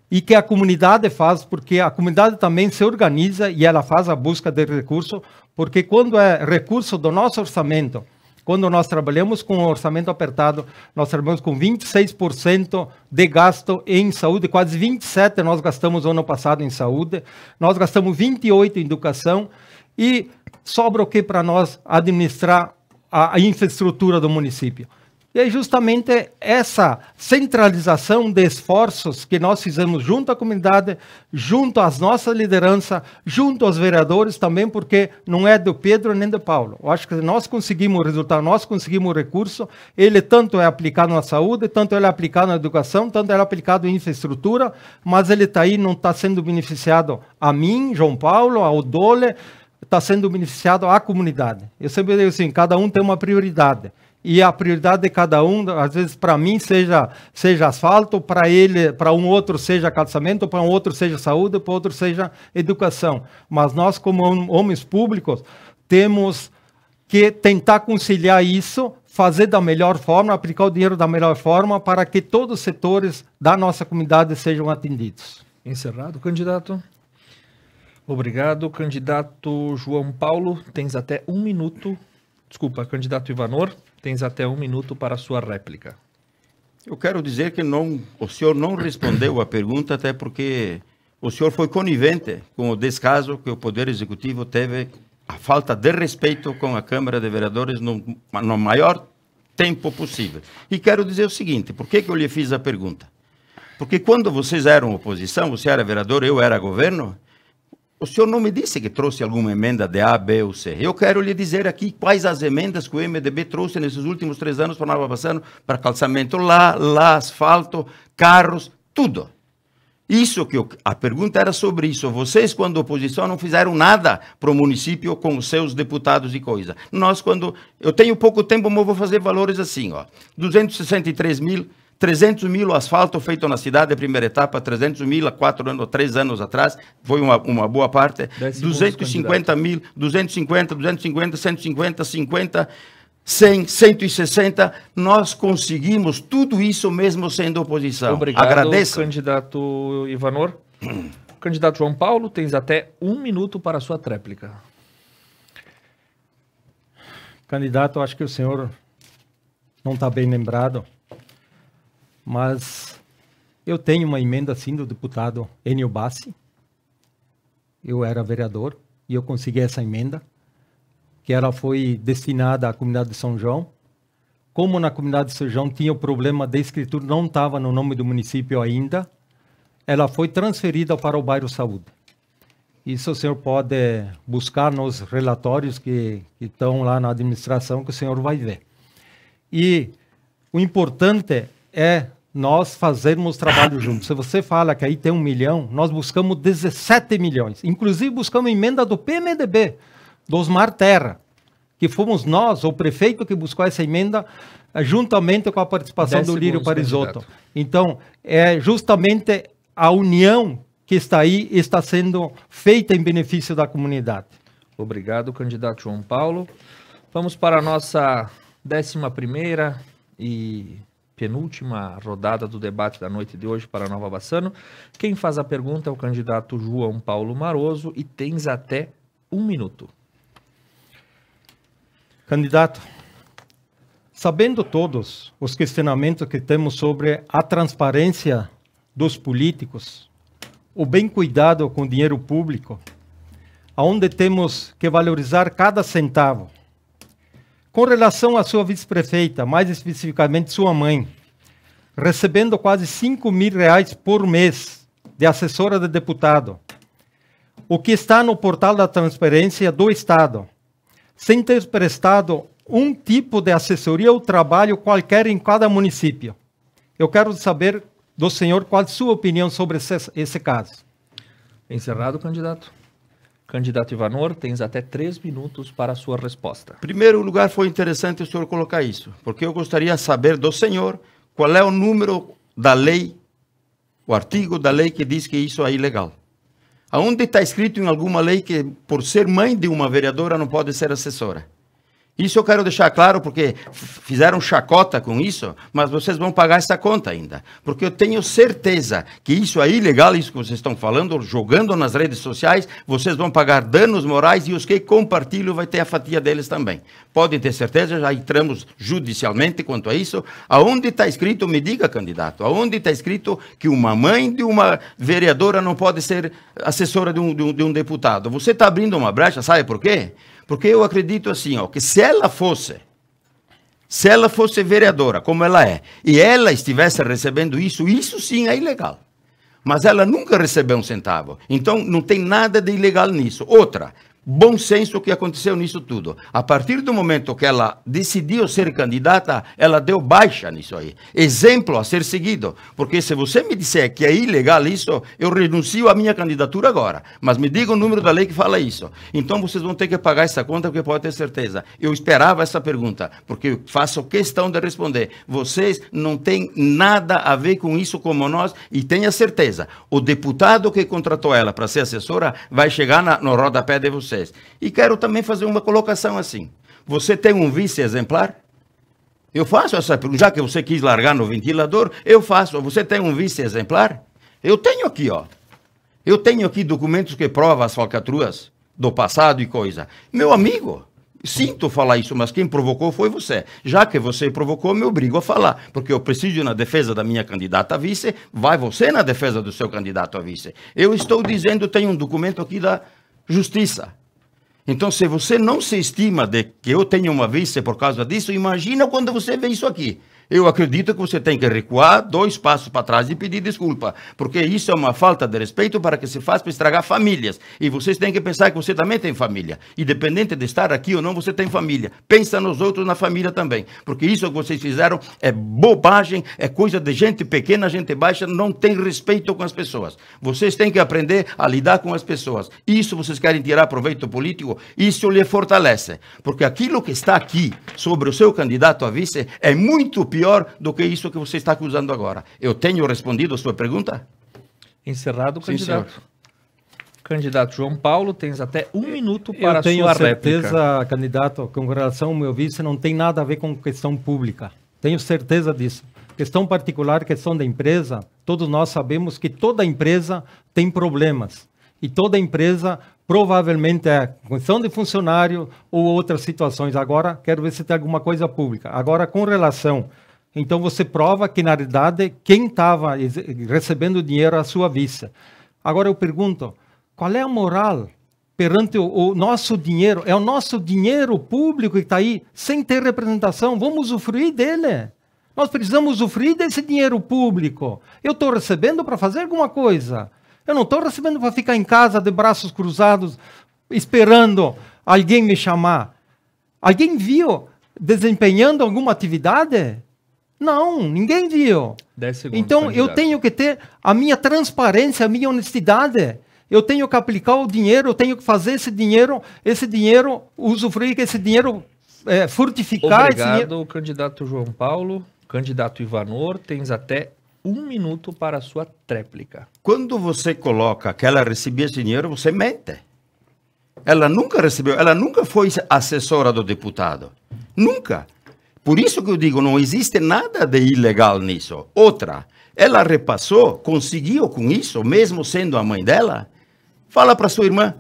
e que a comunidade faz, porque a comunidade também se organiza e ela faz a busca de recurso, porque quando é recurso do nosso orçamento, quando nós trabalhamos com um orçamento apertado, nós trabalhamos com 26% de gasto em saúde, quase 27% nós gastamos ano passado em saúde, nós gastamos 28% em educação e sobra o que para nós administrar a infraestrutura do município? E é justamente essa centralização de esforços que nós fizemos junto à comunidade, junto às nossas lideranças, junto aos vereadores também, porque não é do Pedro nem do Paulo. Eu acho que nós conseguimos o resultado, nós conseguimos o recurso, ele tanto é aplicado na saúde, tanto ele é aplicado na educação, tanto ele é aplicado em infraestrutura, mas ele está aí, não está sendo beneficiado a mim, João Paulo, ao Dole, está sendo beneficiado à comunidade. Eu sempre digo assim, cada um tem uma prioridade. E a prioridade de cada um, às vezes para mim seja asfalto, para ele, para um outro seja calçamento, para um outro seja saúde, para outro seja educação. Mas nós, como homens públicos, temos que tentar conciliar isso, fazer da melhor forma, aplicar o dinheiro da melhor forma, para que todos os setores da nossa comunidade sejam atendidos. Encerrado, candidato. Obrigado, candidato João Paulo. Tens até 1 minuto. Desculpa, candidato Ivanor. Tens até 1 minuto para a sua réplica. Eu quero dizer que o senhor não respondeu a pergunta, até porque o senhor foi conivente com o descaso que o Poder Executivo teve, a falta de respeito com a Câmara de Vereadores no maior tempo possível. E quero dizer o seguinte, por que eu lhe fiz a pergunta? Porque quando vocês eram oposição, você era vereador, eu era governo, o senhor não me disse que trouxe alguma emenda de A, B ou C. Eu quero lhe dizer aqui quais as emendas que o MDB trouxe nesses últimos 3 anos para Nova Bassano, para calçamento lá, asfalto, carros, tudo. Isso que a pergunta era sobre isso. Vocês, quando oposição, não fizeram nada para o município com os seus deputados e coisa. Nós, quando... Eu tenho pouco tempo, mas eu vou fazer valores assim, ó. 263 mil... 300 mil asfalto feito na cidade, a primeira etapa, 300 mil há 3 anos atrás, foi uma boa parte. 250 mil, 250, 150, 50, 100, 160, nós conseguimos tudo isso mesmo sendo oposição. Obrigado, agradeço. Candidato Ivanor. Candidato João Paulo, tens até 1 minuto para a sua tréplica. Candidato, acho que o senhor não está bem lembrado, mas eu tenho uma emenda sim do deputado Enio Bassi. Eu era vereador e eu consegui essa emenda, que ela foi destinada à comunidade de São João. Como na comunidade de São João tinha o problema de escritura, não estava no nome do município ainda, ela foi transferida para o bairro Saúde. Isso o senhor pode buscar nos relatórios que estão lá na administração, que o senhor vai ver. E o importante é nós fazermos trabalho juntos. Se você fala que aí tem 1 milhão, nós buscamos 17 milhões. Inclusive buscamos emenda do PMDB, do Osmar Terra, que fomos nós, o prefeito, que buscou essa emenda, juntamente com a participação do Lírio Parisotto. Então, é justamente a união que está aí, está sendo feita em benefício da comunidade. Obrigado, candidato João Paulo. Vamos para a nossa 11ª e penúltima rodada do debate da noite de hoje para Nova Bassano. Quem faz a pergunta é o candidato João Paulo Maroso e tens até 1 minuto. Candidato, sabendo todos os questionamentos que temos sobre a transparência dos políticos, o bem cuidado com o dinheiro público, onde temos que valorizar cada centavo, com relação à sua vice-prefeita, mais especificamente sua mãe, recebendo quase R$5.000 por mês de assessora de deputado, o que está no portal da transparência do Estado, sem ter prestado um tipo de assessoria ou trabalho qualquer em cada município. Eu quero saber do senhor qual a sua opinião sobre esse caso. Encerrado, candidato. Candidato Ivanor, tens até 3 minutos para a sua resposta. Em primeiro lugar, foi interessante o senhor colocar isso, porque eu gostaria de saber do senhor qual é o número da lei, o artigo da lei que diz que isso é ilegal. Aonde está escrito em alguma lei que, por ser mãe de uma vereadora, não pode ser assessora? Isso eu quero deixar claro, porque fizeram chacota com isso, mas vocês vão pagar essa conta ainda. Porque eu tenho certeza que isso é ilegal, isso que vocês estão falando, jogando nas redes sociais, vocês vão pagar danos morais e os que compartilham vai ter a fatia deles também. Podem ter certeza, já entramos judicialmente quanto a isso. Aonde está escrito, me diga, candidato, aonde está escrito que uma mãe de uma vereadora não pode ser assessora de um deputado? Você está abrindo uma brecha, sabe por quê? Porque eu acredito assim, ó, que se ela fosse Se ela fosse vereadora, como ela é, e ela estivesse recebendo isso sim é ilegal. Mas ela nunca recebeu um centavo. Então, não tem nada de ilegal nisso. Outra, bom senso que aconteceu nisso tudo. A partir do momento que ela decidiu ser candidata, ela deu baixa nisso aí. Exemplo a ser seguido. Porque se você me disser que é ilegal isso, eu renuncio à minha candidatura agora. Mas me diga o número da lei que fala isso. Então vocês vão ter que pagar essa conta, porque pode ter certeza. Eu esperava essa pergunta, porque eu faço questão de responder. Vocês não têm nada a ver com isso como nós, e tenha certeza, o deputado que contratou ela para ser assessora vai chegar no rodapé de vocês. E quero também fazer uma colocação assim. Você tem um vice exemplar? Eu faço essa pergunta. Já que você quis largar no ventilador, eu faço. Você tem um vice exemplar? Eu tenho aqui, ó. Eu tenho aqui documentos que provam as falcatruas do passado e coisa. Meu amigo, sinto falar isso, mas quem provocou foi você. Já que você provocou, me obrigo a falar. Porque eu preciso na defesa da minha candidata a vice, vai você na defesa do seu candidato a vice. Eu estou dizendo, tem um documento aqui da Justiça. Então, se você não se estima de que eu tenho uma vice por causa disso, imagina quando você vê isso aqui. Eu acredito que você tem que recuar 2 passos para trás e pedir desculpa, porque isso é uma falta de respeito para que se faz para estragar famílias. E vocês têm que pensar que você também tem família. Independente de estar aqui ou não, você tem família. Pensa nos outros na família também, porque isso que vocês fizeram é bobagem, é coisa de gente pequena, gente baixa, não tem respeito com as pessoas. Vocês têm que aprender a lidar com as pessoas. Isso vocês querem tirar proveito político, isso lhe fortalece, porque aquilo que está aqui sobre o seu candidato a vice é muito pior do que isso que você está acusando agora. Eu tenho respondido a sua pergunta? Encerrado o Sim, candidato. senhor. Candidato João Paulo, tens até 1 minuto para Eu tenho sua certeza, réplica. candidato, com relação ao meu vice, não tem nada a ver com questão pública. Tenho certeza disso. Questão particular, questão da empresa, todos nós sabemos que toda empresa tem problemas. E toda empresa provavelmente é questão de funcionário ou outras situações. Agora, quero ver se tem alguma coisa pública. Agora, com relação... Então, você prova que, na realidade, quem estava recebendo dinheiro é a sua vice. Agora, eu pergunto, qual é a moral perante o nosso dinheiro? É o nosso dinheiro público que está aí, sem ter representação. Vamos usufruir dele. Nós precisamos usufruir desse dinheiro público. Eu estou recebendo para fazer alguma coisa. Eu não estou recebendo para ficar em casa de braços cruzados, esperando alguém me chamar. Alguém viu desempenhando alguma atividade? Não, ninguém viu. 10 segundos, então, candidato. eu tenho que ter a minha transparência, a minha honestidade. Eu tenho que aplicar o dinheiro, eu tenho que fazer esse dinheiro, usufruir que esse dinheiro, frutificar. Obrigado, candidato João Paulo. Candidato Ivanor, tens até 1 minuto para a sua tréplica. Quando você coloca que ela recebia esse dinheiro, você mente. Ela nunca recebeu, ela nunca foi assessora do deputado. Nunca. Por isso que eu digo, não existe nada de ilegal nisso. Outra, ela repassou, conseguiu com isso, mesmo sendo a mãe dela. Fala para sua irmã.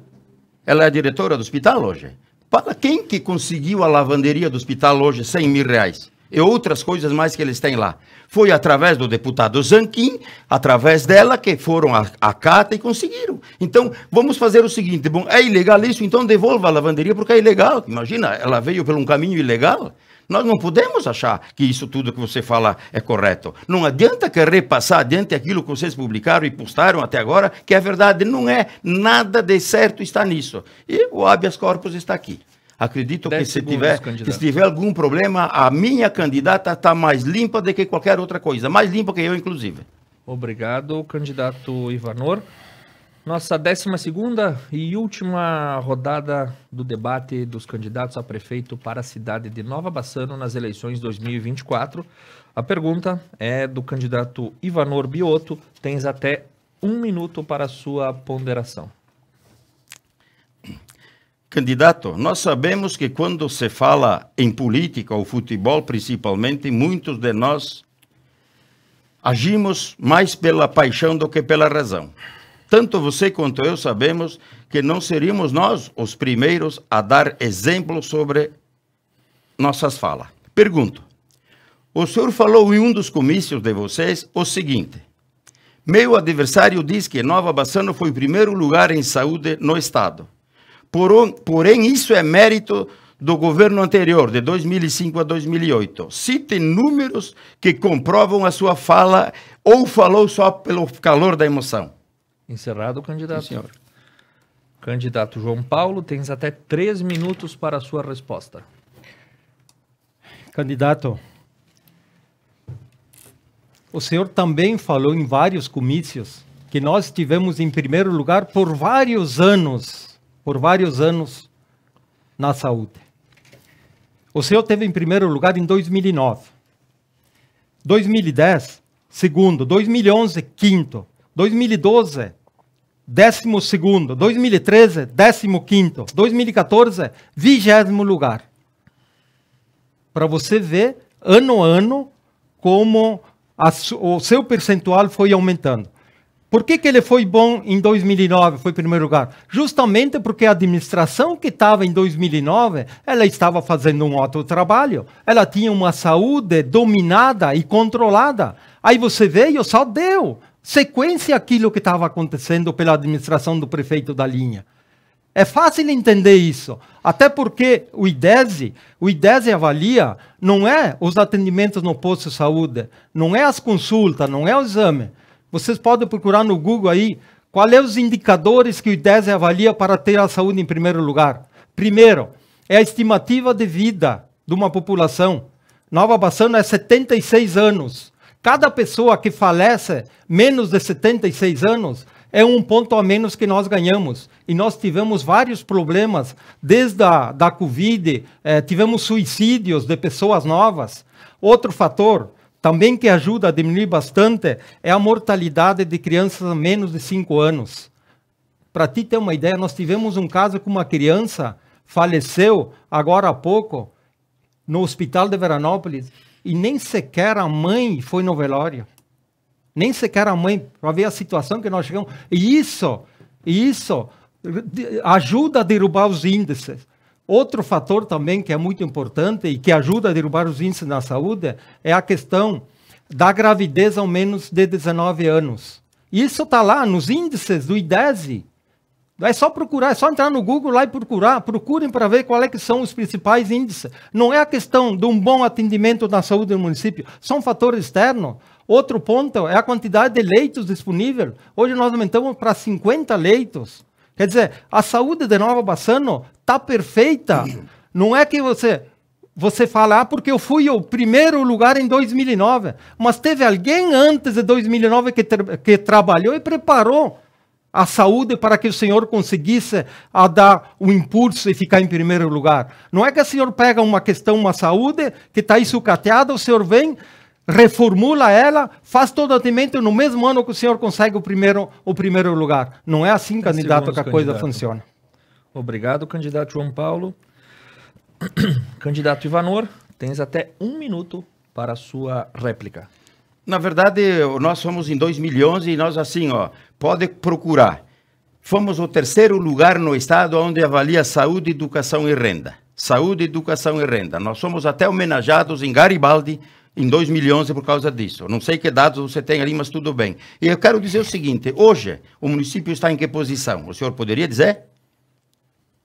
Ela é a diretora do hospital hoje. Fala quem que conseguiu a lavanderia do hospital hoje, 100 mil reais. E outras coisas mais que eles têm lá. Foi através do deputado Zanquim, através dela, que foram à Cata e conseguiram. Então, vamos fazer o seguinte, bom, é ilegal isso, então devolva a lavanderia, porque é ilegal. Imagina, ela veio por um caminho ilegal. Nós não podemos achar que isso tudo que você fala é correto. Não adianta querer passar adiante aquilo que vocês publicaram e postaram até agora, que é verdade, não é nada de certo está nisso. E o habeas corpus está aqui. Acredito que se tiver algum problema, a minha candidata está mais limpa do que qualquer outra coisa. Mais limpa que eu, inclusive. Obrigado, candidato Ivanor. Nossa 12ª e última rodada do debate dos candidatos a prefeito para a cidade de Nova Bassano nas eleições 2024. A pergunta é do candidato Ivanor Biotto. Tens até 1 minuto para a sua ponderação. Candidato, nós sabemos que quando se fala em política ou futebol, principalmente, muitos de nós agimos mais pela paixão do que pela razão. Tanto você quanto eu sabemos que não seríamos nós os primeiros a dar exemplo sobre nossas falas. Pergunto, o senhor falou em um dos comícios de vocês o seguinte: meu adversário diz que Nova Bassano foi o primeiro lugar em saúde no estado. Porém, isso é mérito do governo anterior, de 2005 a 2008. Cite números que comprovam a sua fala ou falou só pelo calor da emoção. Encerrado o candidato. Sim, senhor. Candidato João Paulo, tens até 3 minutos para a sua resposta. Candidato, o senhor também falou em vários comícios que nós estivemos em primeiro lugar por vários anos na saúde. O senhor teve em primeiro lugar em 2009. 2010, segundo. 2011, quinto. 2012, 12º. 2013, 15º. 2014, 20º lugar. Para você ver, ano a ano, como o seu percentual foi aumentando. Por que ele foi bom em 2009, foi em primeiro lugar? Justamente porque a administração que estava em 2009, ela estava fazendo um outro trabalho. Ela tinha uma saúde dominada e controlada. Aí você veio, só deu sequência àquilo que estava acontecendo pela administração do prefeito da linha. É fácil entender isso, até porque o IDESE avalia, não é os atendimentos no posto de saúde, não é as consultas, não é o exame. Vocês podem procurar no Google aí, quais são os indicadores que o IDESE avalia para ter a saúde em primeiro lugar. Primeiro, é a estimativa de vida de uma população. Nova Bassano é 76 anos. Cada pessoa que falece menos de 76 anos é um ponto a menos que nós ganhamos. E nós tivemos vários problemas, desde a Covid, tivemos suicídios de pessoas novas. Outro fator, também que ajuda a diminuir bastante, é a mortalidade de crianças a menos de 5 anos. Para ti ter uma ideia, nós tivemos um caso com uma criança, faleceu agora há pouco, no hospital de Veranópolis, e nem sequer a mãe foi no velório. Nem sequer a mãe, para ver a situação que nós chegamos. E isso ajuda a derrubar os índices. Outro fator também que é muito importante e que ajuda a derrubar os índices na saúde é a questão da gravidez ao menos de 19 anos. Isso está lá nos índices do IDESE. É só procurar, é só entrar no Google lá e procurar. Procurem para ver quais é que são os principais índices. Não é a questão de um bom atendimento na saúde do município, são fatores externos. Outro ponto é a quantidade de leitos disponíveis. Hoje nós aumentamos para 50 leitos. Quer dizer, a saúde de Nova Bassano está perfeita. Não é que você fala, porque eu fui o primeiro lugar em 2009. Mas teve alguém antes de 2009 que trabalhou e preparou a saúde para que o senhor conseguisse dar o impulso e ficar em primeiro lugar. Não é que o senhor pega uma saúde que está aí sucateada, o senhor vem, reformula ela, faz todo o atendimento no mesmo ano que o senhor consegue o primeiro lugar. Não é assim, candidato, que a coisa funciona. Obrigado, candidato João Paulo. Candidato Ivanor, tens até 1 minuto para a sua réplica. Na verdade, nós fomos em 2011 e nós assim, pode procurar. Fomos o 3º lugar no estado onde avalia saúde, educação e renda. Saúde, educação e renda. Nós somos até homenageados em Garibaldi em 2011 por causa disso. Não sei que dados você tem ali, mas tudo bem. E eu quero dizer o seguinte, hoje o município está em que posição? O senhor poderia dizer?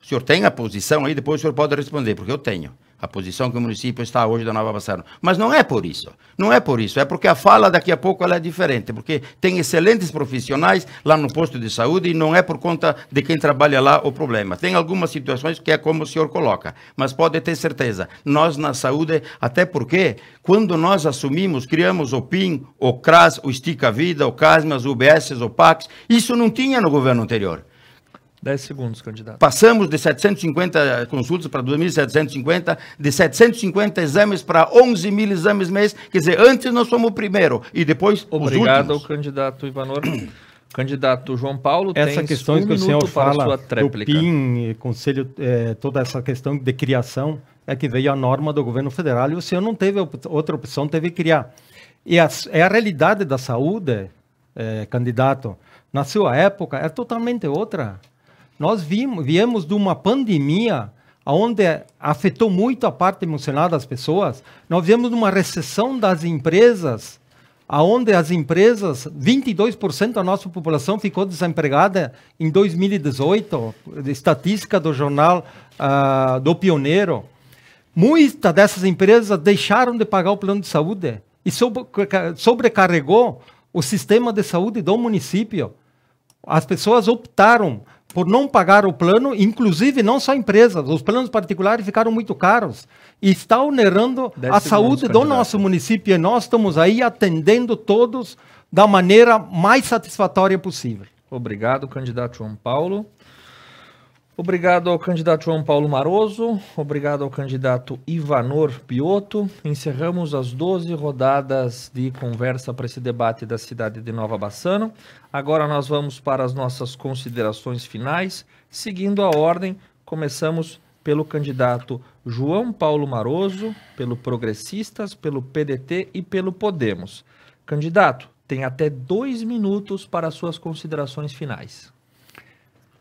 O senhor tem a posição aí, depois o senhor pode responder, porque eu tenho a posição que o município está hoje da Nova Bassano. Mas não é por isso, não é por isso, é porque a fala daqui a pouco ela é diferente, porque tem excelentes profissionais lá no posto de saúde e não é por conta de quem trabalha lá o problema. Tem algumas situações que é como o senhor coloca, mas pode ter certeza, nós na saúde, até porque quando nós assumimos, criamos o PIN, o CRAS, o Estica Vida, o CASMAS, o UBS, o PACS, isso não tinha no governo anterior. 10 segundos, candidato. Passamos de 750 consultas para 2.750, de 750 exames para 11.000 exames mês. Quer dizer, antes nós fomos o primeiro e depois obrigado os últimos. Ao candidato Ivanor. Candidato João Paulo, essa questão que o senhor fala do tréplica. PIN, conselho, toda essa questão de criação, é que veio a norma do governo federal e o senhor não teve outra opção, teve que criar. E a realidade da saúde, candidato, na sua época, é totalmente outra. Nós viemos de uma pandemia onde afetou muito a parte emocional das pessoas. Nós viemos de uma recessão das empresas, onde as empresas, 22% da nossa população ficou desempregada em 2018, estatística do jornal do Pioneiro. Muitas dessas empresas deixaram de pagar o plano de saúde e sobrecarregou o sistema de saúde do município. As pessoas optaram por não pagar o plano, inclusive não só empresas, os planos particulares ficaram muito caros e está onerando a saúde do nosso município. E nós estamos aí atendendo todos da maneira mais satisfatória possível. Obrigado, candidato João Paulo. Obrigado ao candidato João Paulo Maroso, obrigado ao candidato Ivanor Biotto. Encerramos as 12 rodadas de conversa para esse debate da cidade de Nova Bassano. Agora nós vamos para as nossas considerações finais. Seguindo a ordem, começamos pelo candidato João Paulo Maroso, pelo Progressistas, pelo PDT e pelo Podemos. Candidato, tem até 2 minutos para as suas considerações finais.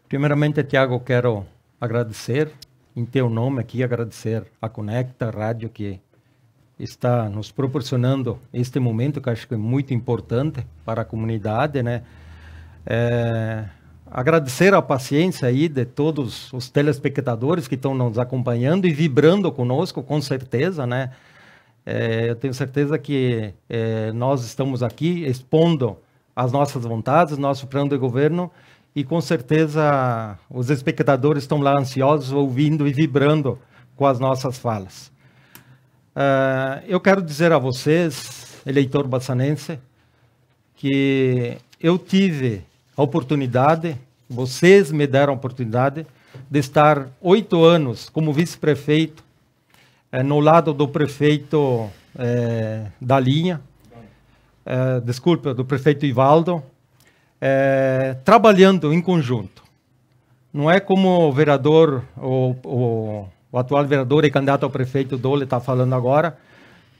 Primeiramente, Tiago, quero agradecer, em teu nome aqui, agradecer a Conecta Rádio, que está nos proporcionando este momento, que acho que é muito importante para a comunidade, né? Agradecer a paciência aí de todos os telespectadores que estão nos acompanhando e vibrando conosco, com certeza, né? Eu tenho certeza que nós estamos aqui expondo as nossas vontades, nosso plano de governo, e com certeza os espectadores estão lá ansiosos, ouvindo e vibrando com as nossas falas. Eu quero dizer a vocês, eleitor bassanense, que eu tive a oportunidade, vocês me deram a oportunidade de estar 8 anos como vice-prefeito, no lado do prefeito da linha, do prefeito Ivaldo, trabalhando em conjunto. Não é como o vereador, o atual vereador e candidato ao prefeito Dole está falando agora,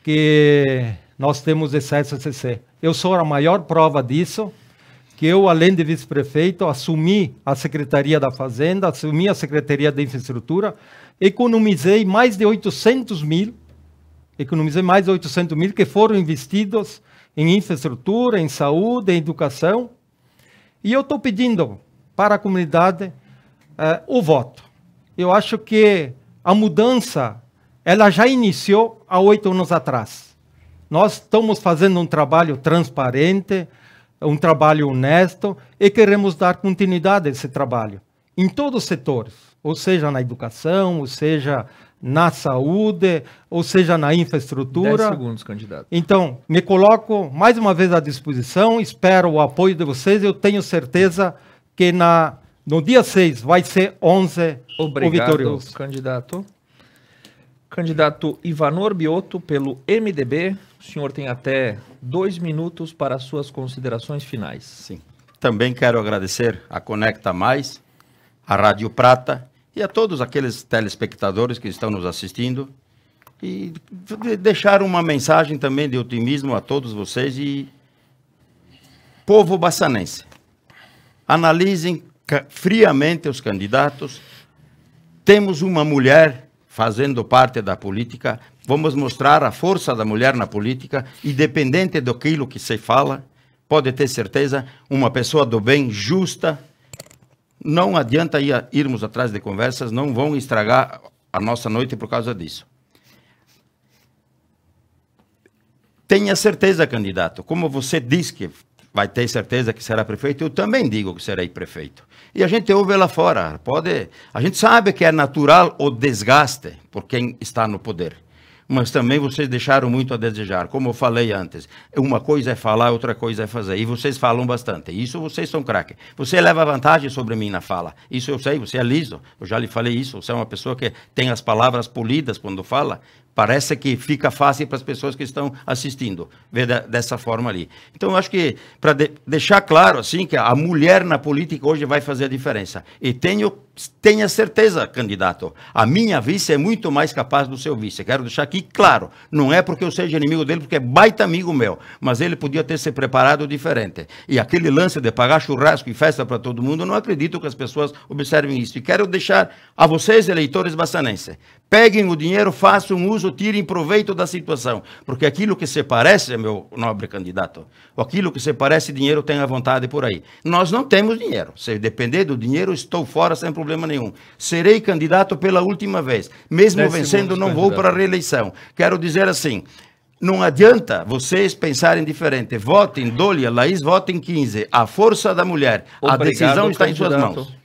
que nós temos excesso CC. Eu sou a maior prova disso, que eu, além de vice-prefeito, assumi a Secretaria da Fazenda, assumi a Secretaria de Infraestrutura, economizei mais de 800 mil que foram investidos em infraestrutura, em saúde, em educação. E eu estou pedindo para a comunidade o voto. Eu acho que a mudança, ela já iniciou há 8 anos atrás. Nós estamos fazendo um trabalho transparente, um trabalho honesto, e queremos dar continuidade a esse trabalho, em todos os setores, ou seja, na educação, ou seja, na saúde, ou seja, na infraestrutura. 10 segundos, candidato. Então, me coloco mais uma vez à disposição, espero o apoio de vocês, eu tenho certeza que no dia 6 vai ser 11 o vitorioso. Obrigado, candidato. Candidato Ivanor Biotto, pelo MDB, o senhor tem até 2 minutos para as suas considerações finais. Sim. Também quero agradecer a Conecta Mais, a Rádio Prata, e a todos aqueles telespectadores que estão nos assistindo, e deixar uma mensagem também de otimismo a todos vocês. E povo bassanense, analisem friamente os candidatos. Temos uma mulher fazendo parte da política, vamos mostrar a força da mulher na política, independente daquilo que se fala, pode ter certeza, uma pessoa do bem, justa. Não adianta irmos atrás de conversas, não vão estragar a nossa noite por causa disso. Tenha certeza, candidato. Como você diz que vai ter certeza que será prefeito, eu também digo que serei prefeito. E a gente ouve lá fora. A gente sabe que é natural o desgaste por quem está no poder. Mas também vocês deixaram muito a desejar. Como eu falei antes, uma coisa é falar, outra coisa é fazer. E vocês falam bastante. Isso vocês são craque. Você leva vantagem sobre mim na fala. Isso eu sei, você é liso. Eu já lhe falei isso. Você é uma pessoa que tem as palavras polidas quando fala. Parece que fica fácil para as pessoas que estão assistindo ver dessa forma ali. Então, eu acho que, para deixar claro, assim, que a mulher na política hoje vai fazer a diferença. E tenho tenha certeza, candidato, a minha vice é muito mais capaz do seu vice. Quero deixar aqui claro, não é porque eu seja inimigo dele, porque é baita amigo meu, mas ele podia ter se preparado diferente. E aquele lance de pagar churrasco e festa para todo mundo, eu não acredito que as pessoas observem isso. E quero deixar a vocês, eleitores baçanenses, peguem o dinheiro, façam uso, tirem proveito da situação, porque aquilo que se parece, meu nobre candidato, aquilo que se parece dinheiro tem à vontade por aí. Nós não temos dinheiro. Se depender do dinheiro, estou fora sem problema nenhum. Serei candidato pela última vez. Mesmo vencendo, não vou para a reeleição. Quero dizer assim, não adianta vocês pensarem diferente. Votem, Dólia, Laís, votem 15. A força da mulher. A decisão está em suas mãos.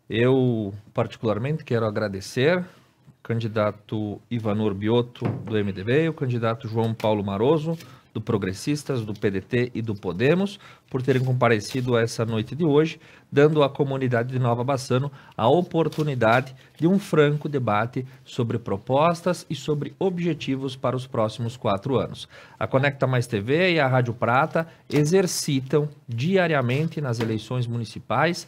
Eu, particularmente, quero agradecer o candidato Ivanor Biotto, do MDB, o candidato João Paulo Maroso, do Progressistas, do PDT e do Podemos, por terem comparecido essa noite de hoje, dando à comunidade de Nova Bassano a oportunidade de um franco debate sobre propostas e sobre objetivos para os próximos 4 anos. A Conecta Mais TV e a Rádio Prata exercitam diariamente nas eleições municipais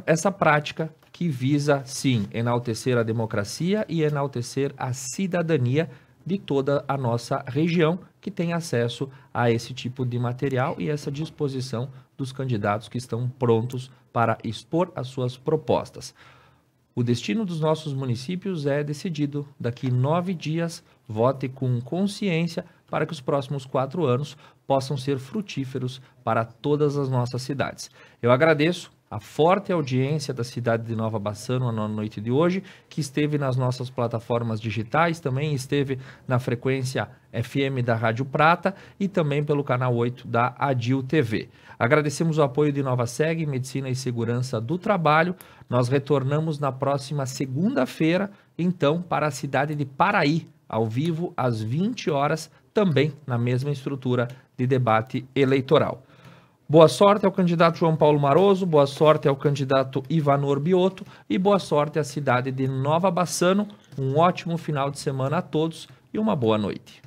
essa prática que visa, sim, enaltecer a democracia e enaltecer a cidadania de toda a nossa região, que tem acesso a esse tipo de material e essa disposição dos candidatos que estão prontos para expor as suas propostas. O destino dos nossos municípios é decidido. Daqui 9 dias, vote com consciência para que os próximos 4 anos possam ser frutíferos para todas as nossas cidades. Eu agradeço a forte audiência da cidade de Nova Bassano na noite de hoje, que esteve nas nossas plataformas digitais, também esteve na frequência FM da Rádio Prata e também pelo canal 8 da Adil TV. Agradecemos o apoio de Nova Seg, Medicina e Segurança do Trabalho. Nós retornamos na próxima segunda-feira, então, para a cidade de Paraí, ao vivo, às 20 horas, também na mesma estrutura de debate eleitoral. Boa sorte ao candidato João Paulo Maroso, boa sorte ao candidato Ivanor Biotto e boa sorte à cidade de Nova Bassano. Um ótimo final de semana a todos e uma boa noite.